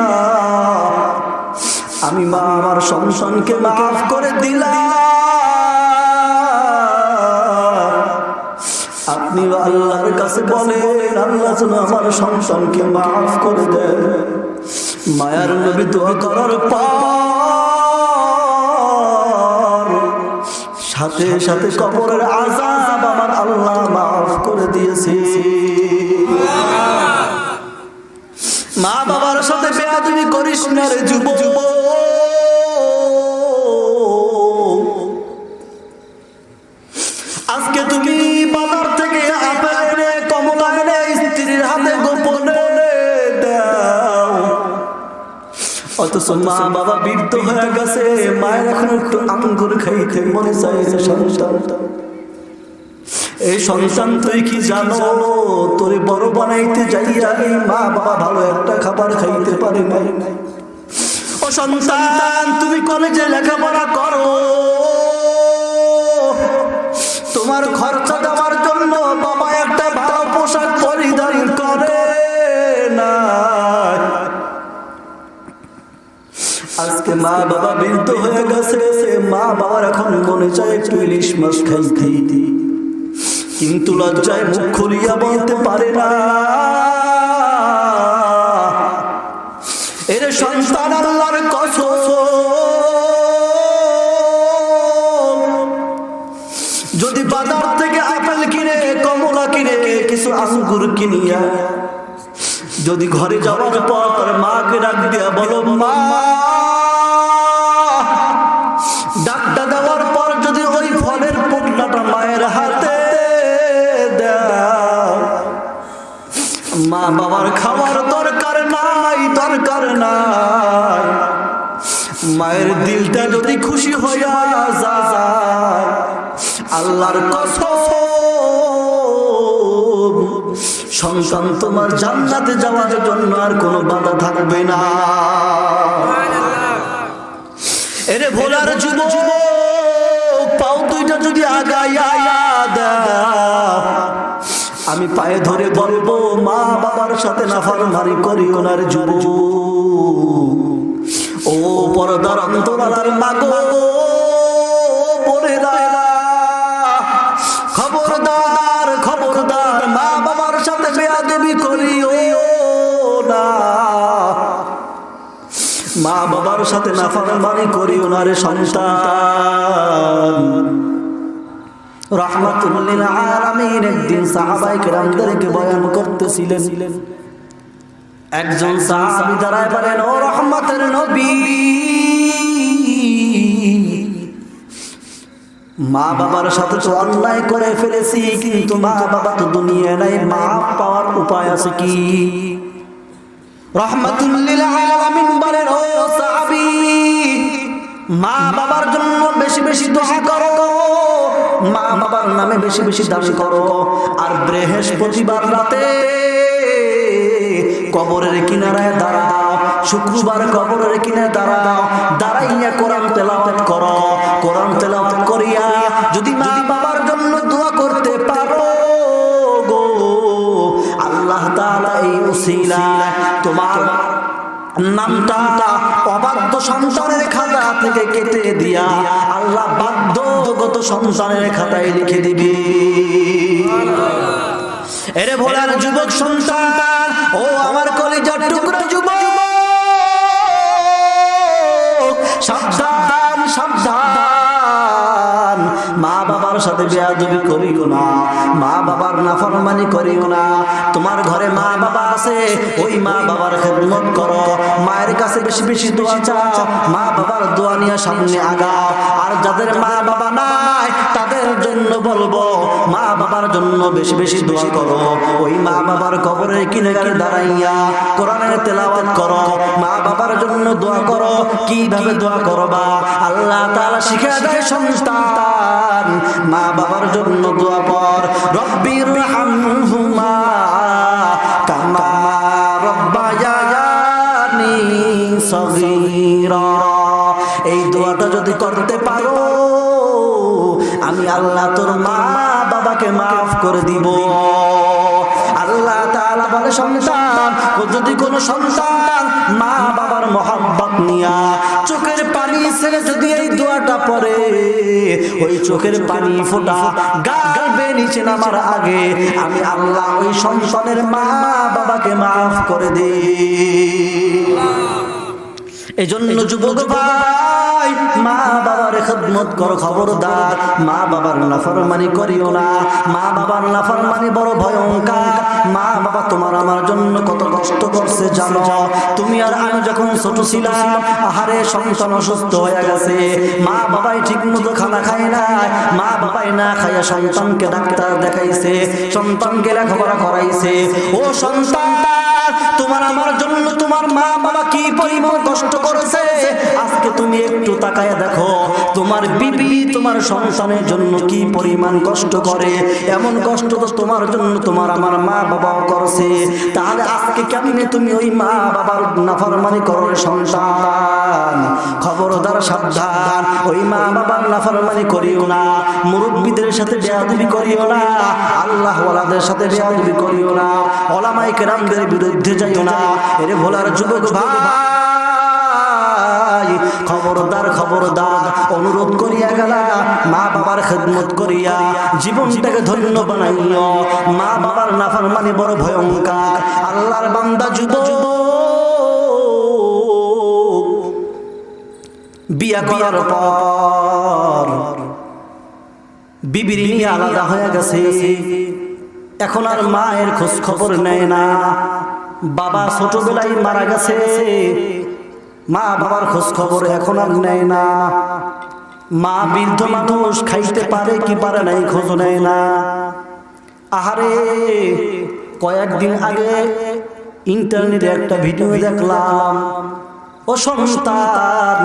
আমি মা আমার সন্তানকে মাফ করে দিলাম, আপনি আল্লাহর কাছে বলেন, আল্লাহ যেন আমার সন্তানকে মাফ করে দেন। মায়ার নবী দোয়া করার পর সাথে সাথে কবরের আযাব আমার আল্লাহ মাফ করে দিয়েছে। মা বাবার সাথে বেয়াদবি করিস না রে যুবক। আজকে তুমি বাজার থেকে আপেল এনে কমলা এনে স্ত্রীর হাতে গোপনে দাও, অথচ মা বাবা বৃদ্ধ হয়ে গেছে, মায়ের এখন একটু আঙ্গুর খাইতে মনে চাইছে সন্তান। এই সন্তান তুই কি জানো, তোর বড় বানাইতে যাইয়া এই মা বাবা ভালো একটা খাবার খাইতে পারে নাই। ও সন্তান, তুমি কলেজে লেখাপড়া করো, তোমার খরচা দেওয়ার জন্য বাবা একটা ভালো পোশাক পরিধান করে না। আজকে মা বাবা বৃদ্ধ হয়ে গেছে, মা বাবার এখন মনে চায় একটু ইলিশ মাছ খাইতে, কিন্তু লজ্জায় মুখ খুলিয়া বলতে পারে না। এর সন্তান আল্লাহর কসম, যদি বাজার থেকে আপেল কিনে কমলা কিনে কিছু আঙ্গুর কিনিয়া যদি ঘরে যাওয়ার পর মাকে ডাক দিয়া বলো মা, ডাকটা দেওয়ার পর যদি ওই ফলের পোটলাটা মায়ের হাতে দাও, মা বাবার খাওয়ার দরকার নাই, দরকার নাই। মায়ের দিলটা যদি খুশি হইয়া যায়, আল্লাহর কসম সন্তান তোমার জান্নাতে যাওয়ার জন্য আর কোনো বাধা থাকবে না। এরে ভোলার যুবক, পাও দুইটা যদি আগাইয়া দাও, আমি পায়ে ধরে বলবো মা বাবার সাথে নাফরমানি করিও না রে যুবক। ও পর্দার অন্তরালার মাগো, খবরদার খবরদার, মা বাবার সাথে বেয়াদবি করিও না, মা বাবার সাথে নাফরমানি করিও না রে সন্তান। রাহমাতুল লিল আলামিন একদিন সাহাবায়ে কেরামদেরকে বয়ান করতেছিলেন। একজন সাহাবী দাঁড়ায় বলেন, ও রহমতের নবী, মা বাবার সাথে তো অন্যায় করে ফেলেছি, কিন্তু মা বাবা তো দুনিয়ায় নাই, মাফ পাওয়ার উপায় আছে কি? রাহমাতুল লিল আলামিন বলেন, ও সাহাবী, মা বাবার জন্য বেশি বেশি দোয়া করো, মা বাবার নামে বেশি বেশি দান করো, আর বৃহস্পতিবার রাতে কবরের কিনারায় দাঁড়াও, শুক্রবার কবরের কিনারে দাঁড়াও, দাঁড়াইয়া কোরআন তেলাওয়াত করো। কোরআন তেলাওয়াত করিয়া যদি মা বাবার জন্য দোয়া করতে পারো গো, আল্লাহ তাআলা এই উসিলায় তোমার নামটা অবাধ্য সন্তানের খাতা থেকে কেটে দিয়া আল্লাহ বাধ্যগত সন্তানের খাতায় লিখে দিবে। এরে ভোলার যুবক সন্তান, ও আমার কলিজার টুকরা যুবক, সাবধান সাবধান, মা বাবার সাথে বেয়াদবি করিও না, মা বাবার নাফরমানি করিও না। তোমার ঘরে মা বাবা আছে, ওই মা বাবার খেদমত করো, মায়ের কাছে বেশি বেশি দোয়া চাও, মা বাবার দোয়া নিয়ে সামনে আগাও। আর যাদের মা বাবা নাই তাদের জন্য বলবো, মা বাবার জন্য বেশি বেশি দোয়া করো। ওই মা বাবার কবরের কিনারে দাঁড়াইয়া কোরআনের তেলাওয়াত করো, মা বাবার জন্য দোয়া করো। কিভাবে দোয়া করবা আল্লাহ তাআলা শিখিয়ে দেয় সন্তান, মা বাবার জন্য দোয়া কর, রব্বিরহামহুমা কামা রব্বায়ানি সগীরা। এই দোয়াটা যদি করতে পারো, আমি আল্লাহ তোর মা বাবাকে মাফ করে দিব। আল্লাহ তাআলা বলে, সন্তান, যদি কোনো সন্তান মা বাবার মহব্বত নিয়া চোখের পানি ছেড়ে যদি এই দোয়াটা পড়ে, ওই চোখের পানি ফোঁটা গাল বেয়ে নিচে নামার আগে আমি আল্লাহ ওই সন্তানের মা বাবাকে মাফ করে দিই। এজন্য যুবক ভাই, ভাই মা বাবার খেদমত করো, খবরদার মা বাবার নাফরমানি করিও না। মা বাবার নাফরমানি বড় ভয়ঙ্কর। মা বাবা তোমার আমার জন্য কত কষ্ট করছে জানো? তুমি আর আমি যখন ছোট ছিলাম, আহারে সন্তান অসুস্থ হয়ে গেছে, মা বাবাই ঠিক মতো খানা খায় না, মা বাবাই না খাইয়া সন্তানকে ডাক্তার দেখাইছে, সন্তানকে লেখাপড়া করাইছে। ও সন্তান, তোমার আমার জন্য তোমার মা বাবা কি পরিমাণ কষ্ট করেছে, আজকে তুমি একটু তাকায় দেখো। তোমার বিবি তোমার সন্তানের জন্য কি পরিমাণ কষ্ট করে, এমন কষ্ট তো তোমার জন্য তোমার আমার মা বাবাও করছে। তাহলে আজকে কেমনে তুমি ওই মা বাবার নাফরমানি করো সন্তান? খবরদার, সাবধান, ওই মা বাবার নাফরমানি করিও না, মুরব্বীদের সাথে বেয়াদবি করিও না, আল্লাহ ওয়ালাদের সাথে বেয়াদবি করিও না, ওলামায়ে কেরামদের বিরুদ্ধে যাইও না। এরে ভোলার যুবক ভাই, খবরদার খবরদার, অনুরোধ করিয়া গেলা, মা বাবার খেদমত করিয়া জীবনটাকে ধন্য বানাইও। মা বাবার নাফরমানি বড় ভয়ঙ্কর। আল্লাহর বান্দা যুবক বিয়া করার পর বিবির নিয়ে আলাদা হয়ে গেছে, এখন আর মায়ের খোঁজ খবর নেয় না। বাবা ছোটবেলায় মারা গেছে, মা বাবার খোঁজ খবর এখন আর নেয় না। মা বৃদ্ধ মানুষ, খাইতে পারে কি পারে নাই খোঁজ নেয় না। আহারে, কয়েকদিন আগে ইন্টারনেটে একটা ভিডিও দেখলাম, ও সন্তান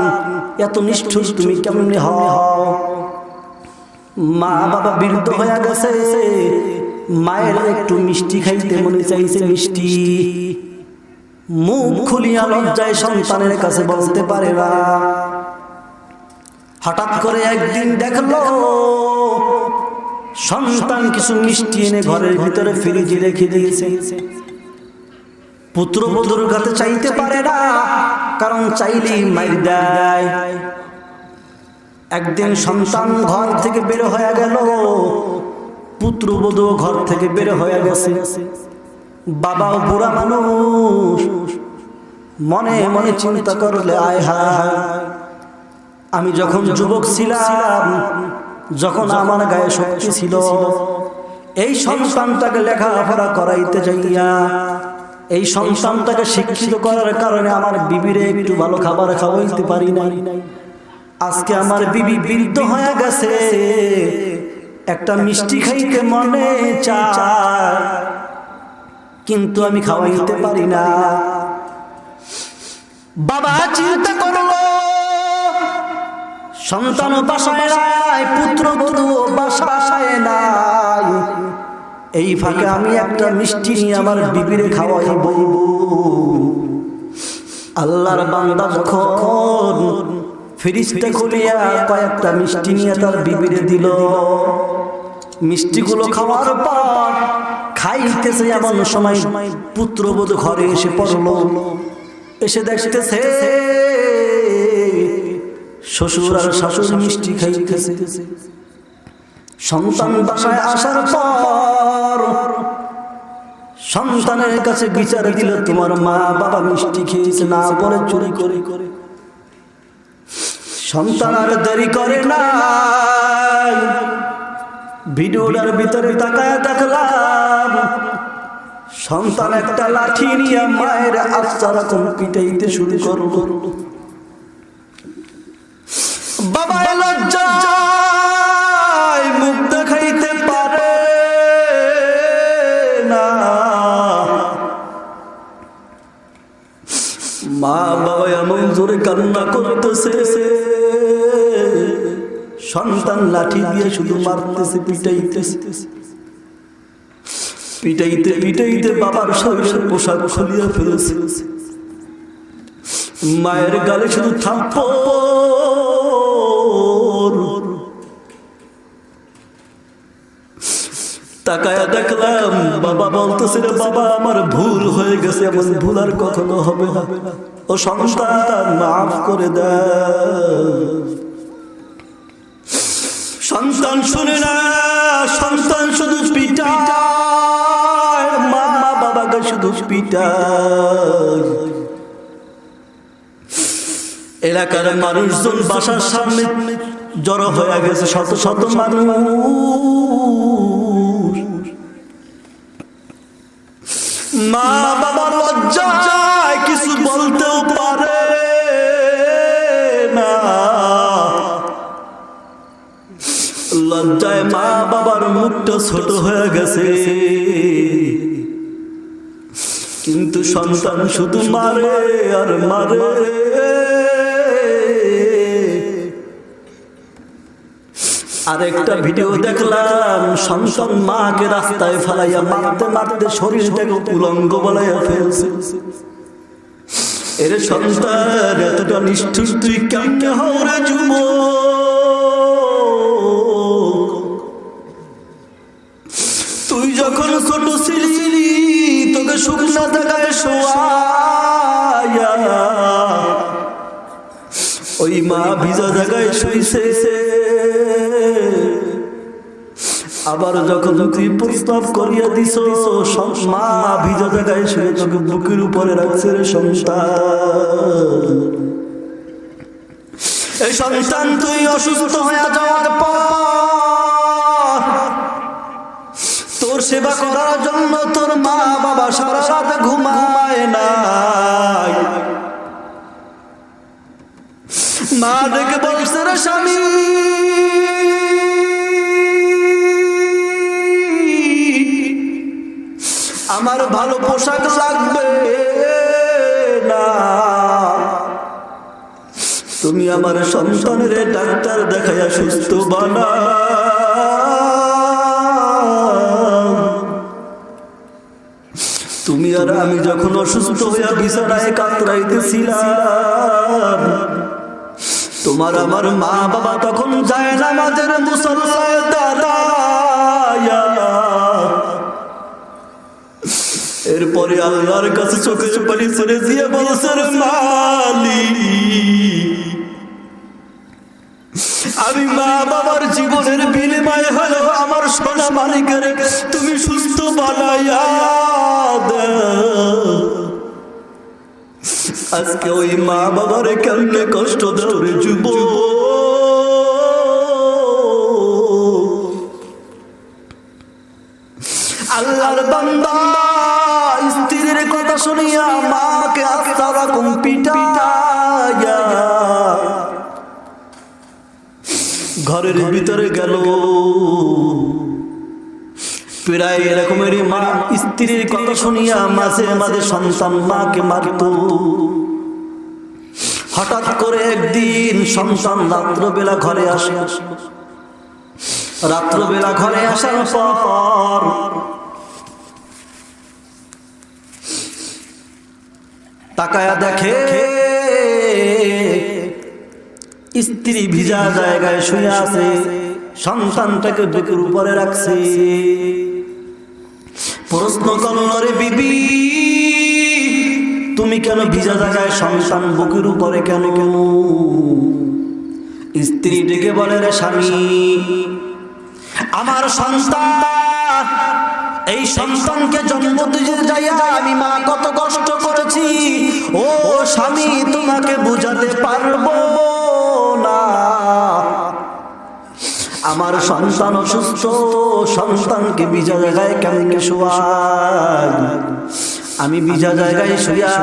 এত নিষ্ঠুর তুমি কেমনে হও? মা বাবা বৃদ্ধ হয়ে গেছে, মায়ের একটু মিষ্টি খাইতে মনে চাইছে, মিষ্টি মুখ খুলিয়া লজ্জায় সন্তানের কাছে বলতে পারে না। হঠাৎ করে একদিন দেখলো সন্তান কিছু মিষ্টি এনে ঘরের ভিতরে ফ্রিজে রেখে দিয়েছে। পুত্রবধূর কাছে চাইতে পারে না, কারণ চাইলেই মাইর দেয়। একদিন সন্তান ঘর থেকে বের হয়ে গেল, পুত্রবধূ ঘর থেকে বের হয়ে গেছে। বাবাও বুড়া মানুষ, মনে মনে চিন্তা করলে আয় হায়, আমি যখন যুবক ছিলাম, যখন আমার গায়ে শক্তি ছিল, এই সন্তানটাকে লেখাপড়া করাইতে যাইয়া, এই সন্তানটাকে শিক্ষিত করার কারণে আমার বিবিরে একটু ভালো খাবার খাওয়াইতে পারি নাই। আজকে আমার বিবি বৃদ্ধ হয়ে গেছে, একটা মিষ্টি খাইতে মনে চায়, কিন্তু আমি খাওয়াইতে পারি না। বাবা চিন্তা করলো, সন্তান বাসায় নাই, পুত্রবধূ বাসায় নাই, এই ফাঁকে আমি একটা মিষ্টি নিয়ে আমার বিবিরে খাওয়াইব। আল্লাহর বান্দা যখন ফ্রিজটা খুলিয়া কয়েকটা মিষ্টি নিয়ে তার বিবিরে দিল, মিষ্টিগুলো খাওয়ার পর খাইতেছে, এমন সময় পুত্রবধূ ঘরে এসে পড়লো। এসে দেখতেছে শ্বশুর আর শাশুড়ি মিষ্টি খাইতেছে। সন্তান বাসায় আসার পর সন্তানের কাছে বিচার দিল, তোমার মা বাবা মিষ্টি খেয়েছে না বলে চুরি করে করে। সন্তান আর দেরি করে না, ভিডিওটার ভিতরে তাকায় দেখলাম সন্তান একটা লাঠি নিয়ে মায়ের আস্তা রকম পিটাইতে শুরু করলো। বাবা লজ্জায় মুখ দেখাইতে পারে না, মা বাবা এমন জোরে কান্না করতেছে, সন্তান লাঠি দিয়ে শুধু মারতেছে, পিটাইতেছে। পিটাইতে পিটাইতে বাবার শরীরের পোশাক খুলিয়া ফেলেছে, মায়ের গালে শুধু থাপ্পড়। তাকায়া দেখলাম বাবা বলতেছে, বাবা আমার ভুল হয়ে গেছে, এমন ভুল আর কখনো হবে না, ও সন্তান মাফ করে দেয়। সন্তান শুনে না, সন্তান শুধু পিটায়, মা বাবাকে শুধু পিটায়। এলাকার মানুষজন বাসার সামনে জড়ো হয়ে গেছে, শত শত মানুষ। মা বাবা লজ্জায় কিছু বলতেও পারে না, লজ্জায় মা বাবার মুখটা ছোট হয়ে গেছে, কিন্তু সন্তান শুধু মারে আর মারে। আরেকটা ভিডিও দেখলাম, সন্তান মাকে রাস্তায় ফেলাইয়া মারতে মারতে শরীরটাকে উলঙ্গ বানাইয়া ফেলছে। এর সন্তান এতটা নিষ্ঠুর, তুই কেমনে হরে যুবক? তুই যখন ছোট ছিলি তোকে শুকনা জায়গায় শোয়াইয়া ওই মা ভিজা জায়গায় শুইছে, আবার যখন তুই প্রস্তাব করিয়া দিস মা ভিজা জায়গায় শুয়ে তোকে বুকের উপরে রাখছে রে সন্তান। এই সন্তান তুই অসুস্থ হয়ে যাওয়ার পর তোর সেবা করার জন্য তোর মা বাবা সারা রাত ঘুমায় নাই। মা ডেকে বলছে রে স্বামী, আমার ভালো পোশাক লাগবে না, তুমি আমার সন্তানের ডাক্তার দেখাইয়া সুস্থ বানাও। তুমি আর আমি যখন অসুস্থ হইয়া বিছানায় কাতরাইতেছিলাম, তোমার আমার মা বাবা তখন যায় নামাজের মুসল্লায় দাঁড়ায়া, এরপরে আল্লাহর কাছে চোখের পানি ছেড়ে দিয়ে বলছে মালিক, আমি মা বাবার জীবনের বিনিময়ে হলো আমার সোনা মালিকের তুমি সুস্থ বানাইয়া দাও। আজকে ওই মা বাবার কেমনে কষ্ট দাও রে যুবক। আল্লাহর বান্দা স্ত্রীর কথা শুনিয়া মাকে আস্তা রকম পিটাইয়া ঘরের ভিতরে গেল। প্রায় এরকমেরই মা স্ত্রীর কথা শুনিয়া মাঝে মাঝে সন্তান মাকে মারত। হঠাৎ করে একদিন সন্তান রাত্রবেলা ঘরে আসে। রাত্রবেলা ঘরে আসার পর তাকায়া দেখে স্ত্রী ভিজা জায়গায় শুয়ে আছে, সন্তানটাকে বুকের উপরে রাখছে। প্রশ্ন করল, রে বিবি তুমি কেন ভিজা জায়গায় সন্তান বুকের উপরে কেন? স্ত্রী ডেকে বলে, রে স্বামী, আমার সন্তান, এই সন্তানকে জন্ম দিতে যাইয়া আমি মা কত কষ্ট করেছি, ও স্বামী তোমাকে বুঝাতে পারবো না। আমার সন্তান অসুস্থ, সন্তানকে ভিজা জায়গায় কেমনে শোয়াই? আমি ভিজা জায়গায় শুয়া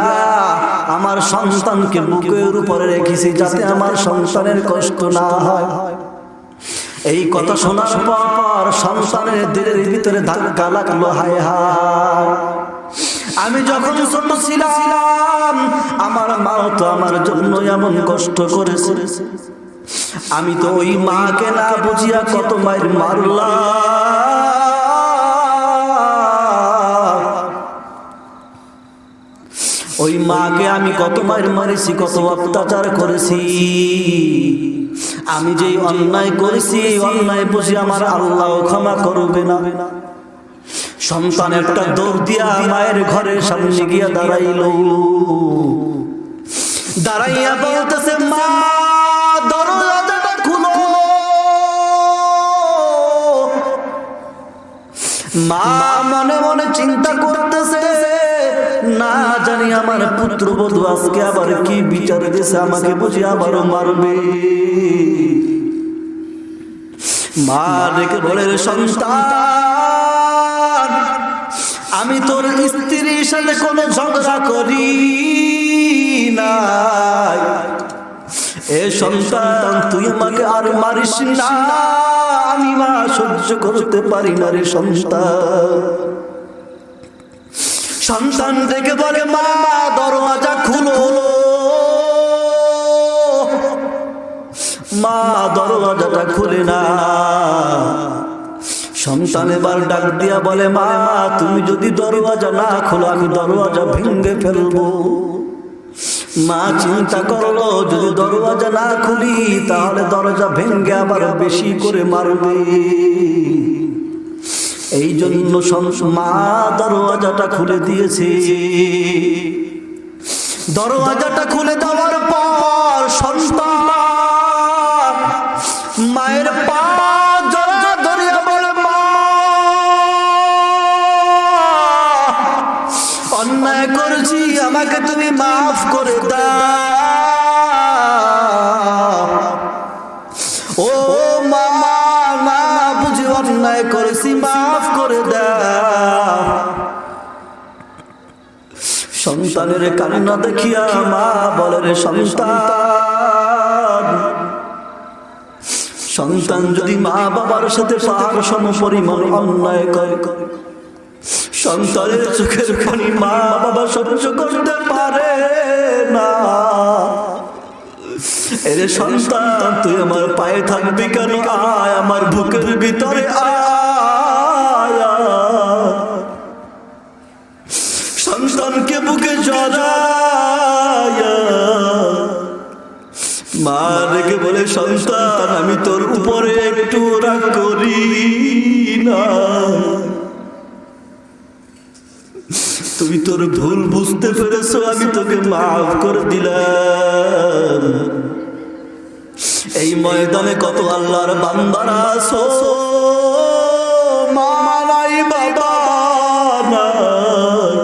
আমার সন্তানকে বুকের উপরে রেখেছি যাতে আমার সন্তানের কষ্ট না হয়। এই কথা শোনার পর সন্তানের দিলের ভিতরে ধাক্কা লাগলো, হায় হায়, আমি যখন ছোট ছিলাম আমার মা তো আমার জন্য এমন কষ্ট করেছে, আমি তো ওই মাকে না বুঝিয়া কত মায়ের মারলাম। ওই মাকে আমি কত মায়ের মারেছি, কত অত্যাচার করেছি। আমি যে অন্যায় করেছি, অন্যায় বুঝি আমার আল্লাহ ক্ষমা করবে না। সন্তান একটা দৌড় দিয়া মায়ের ঘরের সামনে গিয়া দাঁড়াইল। দাঁড়াইয়া বলতেছে, মা দরজাটা খুলো। মা মনে মনে চিন্তা করতেছে, না জানি আমার পুত্রবধূ আজকে আবার কি বিচার দিয়েছে, আমাকে বুঝি আবারও মারবে। মা ডেকে বলে, সন্তান আমি তোর স্ত্রীর সাথে কোনো ঝগড়া করি না, এ সন্তান তুই আমাকে আর মারিস না, আমি মা সহ্য করতে পারি না রে সন্তান। সন্তান ডেকে বলে, মা দরওয়াজা খুলো। মা দরওয়াজাটা খুলে না। সন্তান এবার ডাক দিয়া বলে, মা তুমি যদি দরওয়াজা না খোলো আমি দরওয়াজা ভেঙে ফেলবো। মা চিন্তা করলো, যদি দরওয়াজা না খুলি তাহলে দরজা ভেঙে আবার বেশি করে মারবে। এই জন্য মা দরওয়াজাটা খুলে দিয়েছে। দরওয়াজাটা খুলে দেওয়ার পর সন্তান মায়ের পা জড়া ধরিয়া বলে, মা অন্যায় করেছি, আমাকে তুমি মাফ করে দাও। ও মা না বুঝি অন্যায় করেছি, মাফ করে দাও। সন্তানের কান্না দেখিয়া মা বলে, রে সন্তান, সন্তান যদি মা বাবার সাথে পাহাড় সম পরিমাণ অন্যায় করে, সন্তানের চোখের পানি মা বাবা সহ্য করতে পারে না। এরে সন্তান তুই আমার পায়ে থাকবি কেন, আয় আমার বুকের ভিতরে আয়। সন্তানকে বুকে জড়ায় মা রেখে বলে, সন্তান আমি তোর উপরে একটু রাগ করি না, তুই তোর ভুল বুঝতে পেরেছো, আমি তোকে মাফ করে দিলাম। এই ময়দানে কত আল্লাহর বান্দারা আছো, মা নাই বাবা নাই।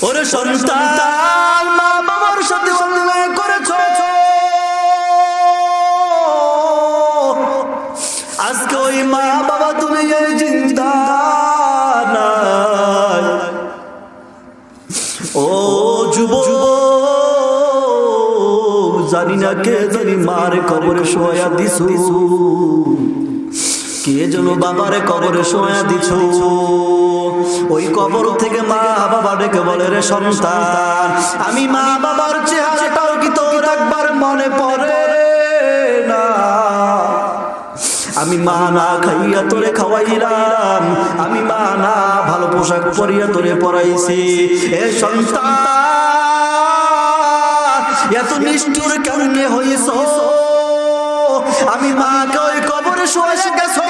ওরে সন্তান মা বাবার সাথে অন্যায় করেছো, আজকে ওই মা বাবা তুমি এই জিন্দা নাই। ও যুবক জানি না কে জানি মার কবরে শোয়া দিছো, কে যেন বাবারে কবরে শোয়া দিছ। ওই কবর থেকে মা বাবা ডেকে বলে, রে সন্তান আমি মা বাবার চেহারাটাও কি তোর একবার মনে পড়ে না? আমি মা না খাইয়া তোরে খাওয়াইলাম, আমি মা না ভালো পোশাক পরিয়া তোরে পরাইছি। এ সন্তান এত নিষ্ঠুর কেমনে হইছ? আমি মাকে ওই কবরে শুয়ে গেছো।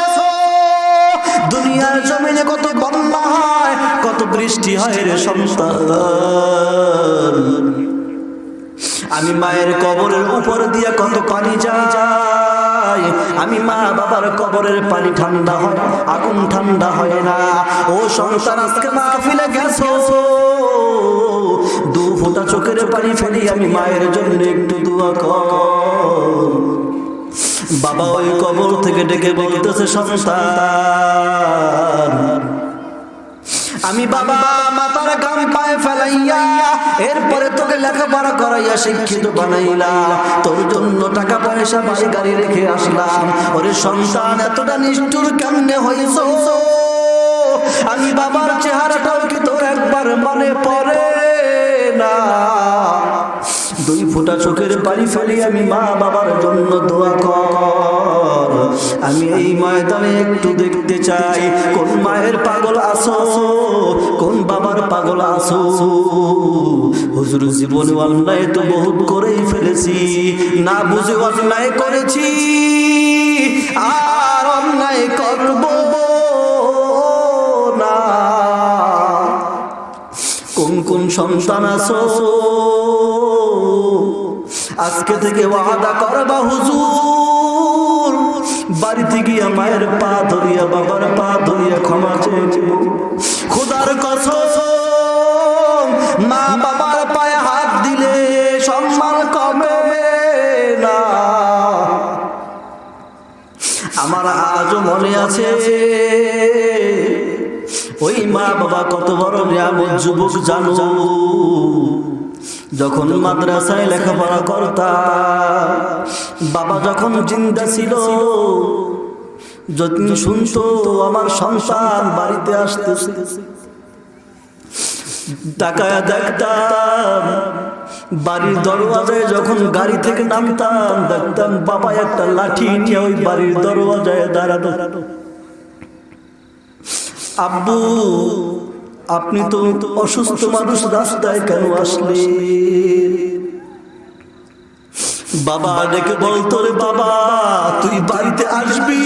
দুনিয়ার জমিনে কত বন্যা হয়, কত বৃষ্টি হয় রে সন্তান, আমি মায়ের কবরের উপর দিয়ে কত পানি যায়। আমি মা বাবার কবরের পানি ঠান্ডা হয়, আগুন ঠান্ডা হয় না। ও সন্তান আজকে মাহফিলে গেছো, দু ফোঁটা চোখের পানি ফেলি আমি মায়ের জন্য একটু দোয়া কর। বাবা ওই কবর থেকে ডেকে বলতেছে, সন্তান আমি বাবা মাতার গাম পায়ে ফেলাইয়া এরপরে তোকে লেখাপড়া করাইয়া শিক্ষিত বানাইলাম, তোর জন্য টাকা পয়সা বাড়ি গাড়ি রেখে আসলাম। ওরে সন্তান এতটা নিষ্ঠুর কেমনে হইছ? আমি বাবার চেহারাটাও কি তোর একবার মনে পড়ে না? দুই ফোঁটা চোখের পানি ফেলি আমি মা বাবার জন্য দোয়া কর। আমি এই ময়দানে একটু দেখতে চাই কোন মায়ের পাগল আছো, কোন বাবার পাগল আছো। হুজুর জীবনে অন্যায় তো বহুত করেই ফেলেছি, না বুঝে অন্যায় করেছি, আর অন্যায় করব না। কোন কোন সন্তান আছো আজকে থেকে ওয়াদা করবা, হুজুর বাড়িতে গিয়া মায়ের পা ধরিয়া বাবার পা ধরিয়া ক্ষমা চেয়ে খোদার কসম মা বাবার পায়ে হাত দিলে সম্মান কমে না। আমার আজও মনে আছে ওই মা বাবা কত বড় নিয়ামত যুবক জানো। যখন মাদ্রাসায় লেখাপড়া করতাম, বাবা যখন জিন্দা ছিল, যখন শুনতো আমার সন্তান বাড়িতে আসতেছে, তাকায়া দেখতাম বাড়ির দরওয়াজায়, যখন গাড়ি থেকে নামতাম দেখতাম বাবা একটা লাঠি নিয়ে ওই বাড়ির দরওয়াজায় দাঁড়ানো। আব্বু, আপনি তো অসুস্থ মানুষ, রাস্তায় কেন আসলে? বাবা ডেকে বলতো, রে বাবা তুই বাড়িতে আসবি।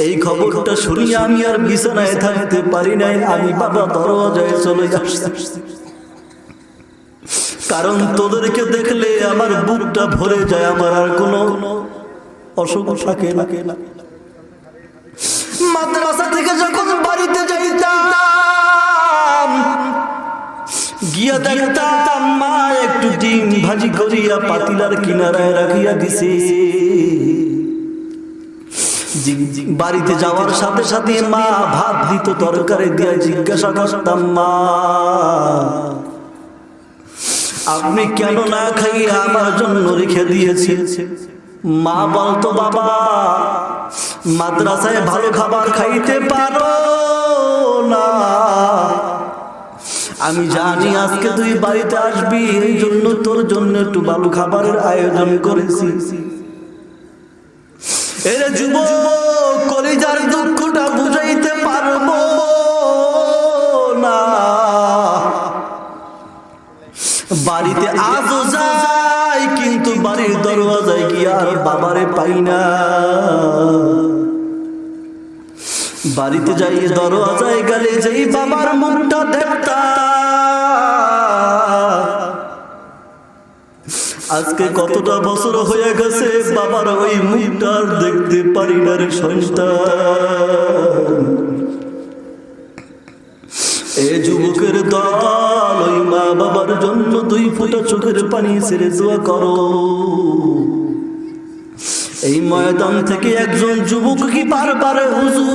এই খবরটা শুনি আমি আর বিছানায় থাকতে পারি নাই, আমি বাবা দরওয়াজায় চলে আসছি। কারণ তোদেরকে দেখলে আমার বুকটা ভরে যায়, আমার আর কোনো অসুখ থাকে না। মাদ্রাসা থেকে যখন বাড়িতে যাইতাম, গিয়া দেখতাম মা একটু ডিম ভাজি করিয়া পাতিলার কিনারায় রাখিয়া দিছে। বাড়িতে যাওয়ার সাথে সাথে মা ভাত দিত তরকারি দিয়া। জিজ্ঞাসা করতাম, মা আপনি কেন না খাইয়ে আমার জন্য রেখে দিয়েছে? মা বলতো, বাবা মাদ্রাসায় ভালো খাবার খাইতে পারো না, আমি জানি আজকে তুই বাড়িতে আসবি, এই জন্য তোর জন্য একটু ভালো খাবারের আয়োজন করেছি। এরে যুবক, কলিজার দুঃখটা বুঝাইতে পারবো না। বাড়িতে আজও যাই, কিন্তু বাড়ির দরওয়াজায় গিয়ে আর বাবারে পাই না। বাড়িতে যাই, দরওয়াজায় গেলে যেই বাবার মুখটা দেখতাম, আজকে কতটা বছর হয়ে গেছে বাবার ওই মুখটা দেখতে পারি না রে সন্তান। এ যুবকের দল, ওই মা বাবার জন্য 2 ফোঁটা চোখের পানি ছেড়ে দোয়া করো। এই ময়দান থেকে একজন যুবক কি বারবার, হুজুর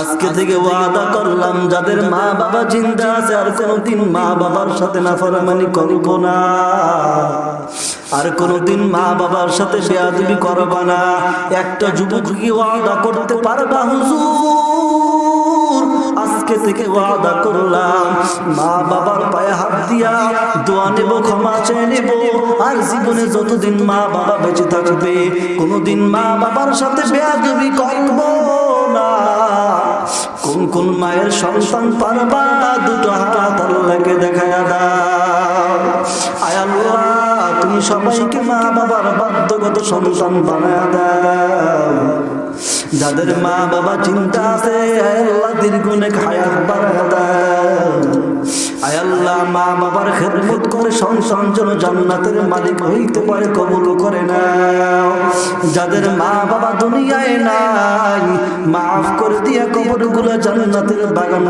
আজকে থেকে ওয়াদা করলাম যাদের মা বাবা জিন্দা আছে আর কোনোদিন মা বাবার সাথে নাফরমানি করব না, আর কোনোদিন মা বাবার সাথে বেয়াদবি করব না। একটা যুবক কি ওয়াদা করতে পারবা? হুজুর আজকে থেকে ওয়াদা করলাম মা বাবার পায়ে হাত দিয়া দোয়া নেব, ক্ষমা চেয়ে নেব, আর জীবনে যতদিন মা বাবা বেঁচে থাকবে কোনোদিন মা বাবার সাথে বেয়াদবি করব না। কোন কোন মায়ের সন্তান পারবা? 2টো হাত আল্লাহকে দেখায়া দাও। আয় আল্লাহ, তুমি সবাইকে মা বাবার বাধ্যগত সন্তান বানায়া দাও। যাদের মা বাবা চিন্তা আছে, আয় আল্লাহ দীর্ঘ নেক হায়াত বাড়ায়া দাও। আয় আল্লাহ, মা বাবার খেদমত করে সন্তান যেন জান্নাতের মালিক হইতে পারে, কবুল করে নাও। যাদের মা বাবা দুনিয়ায় নাই, মাফ করে দিয়া কবরগুলো জান্নাতের বাগান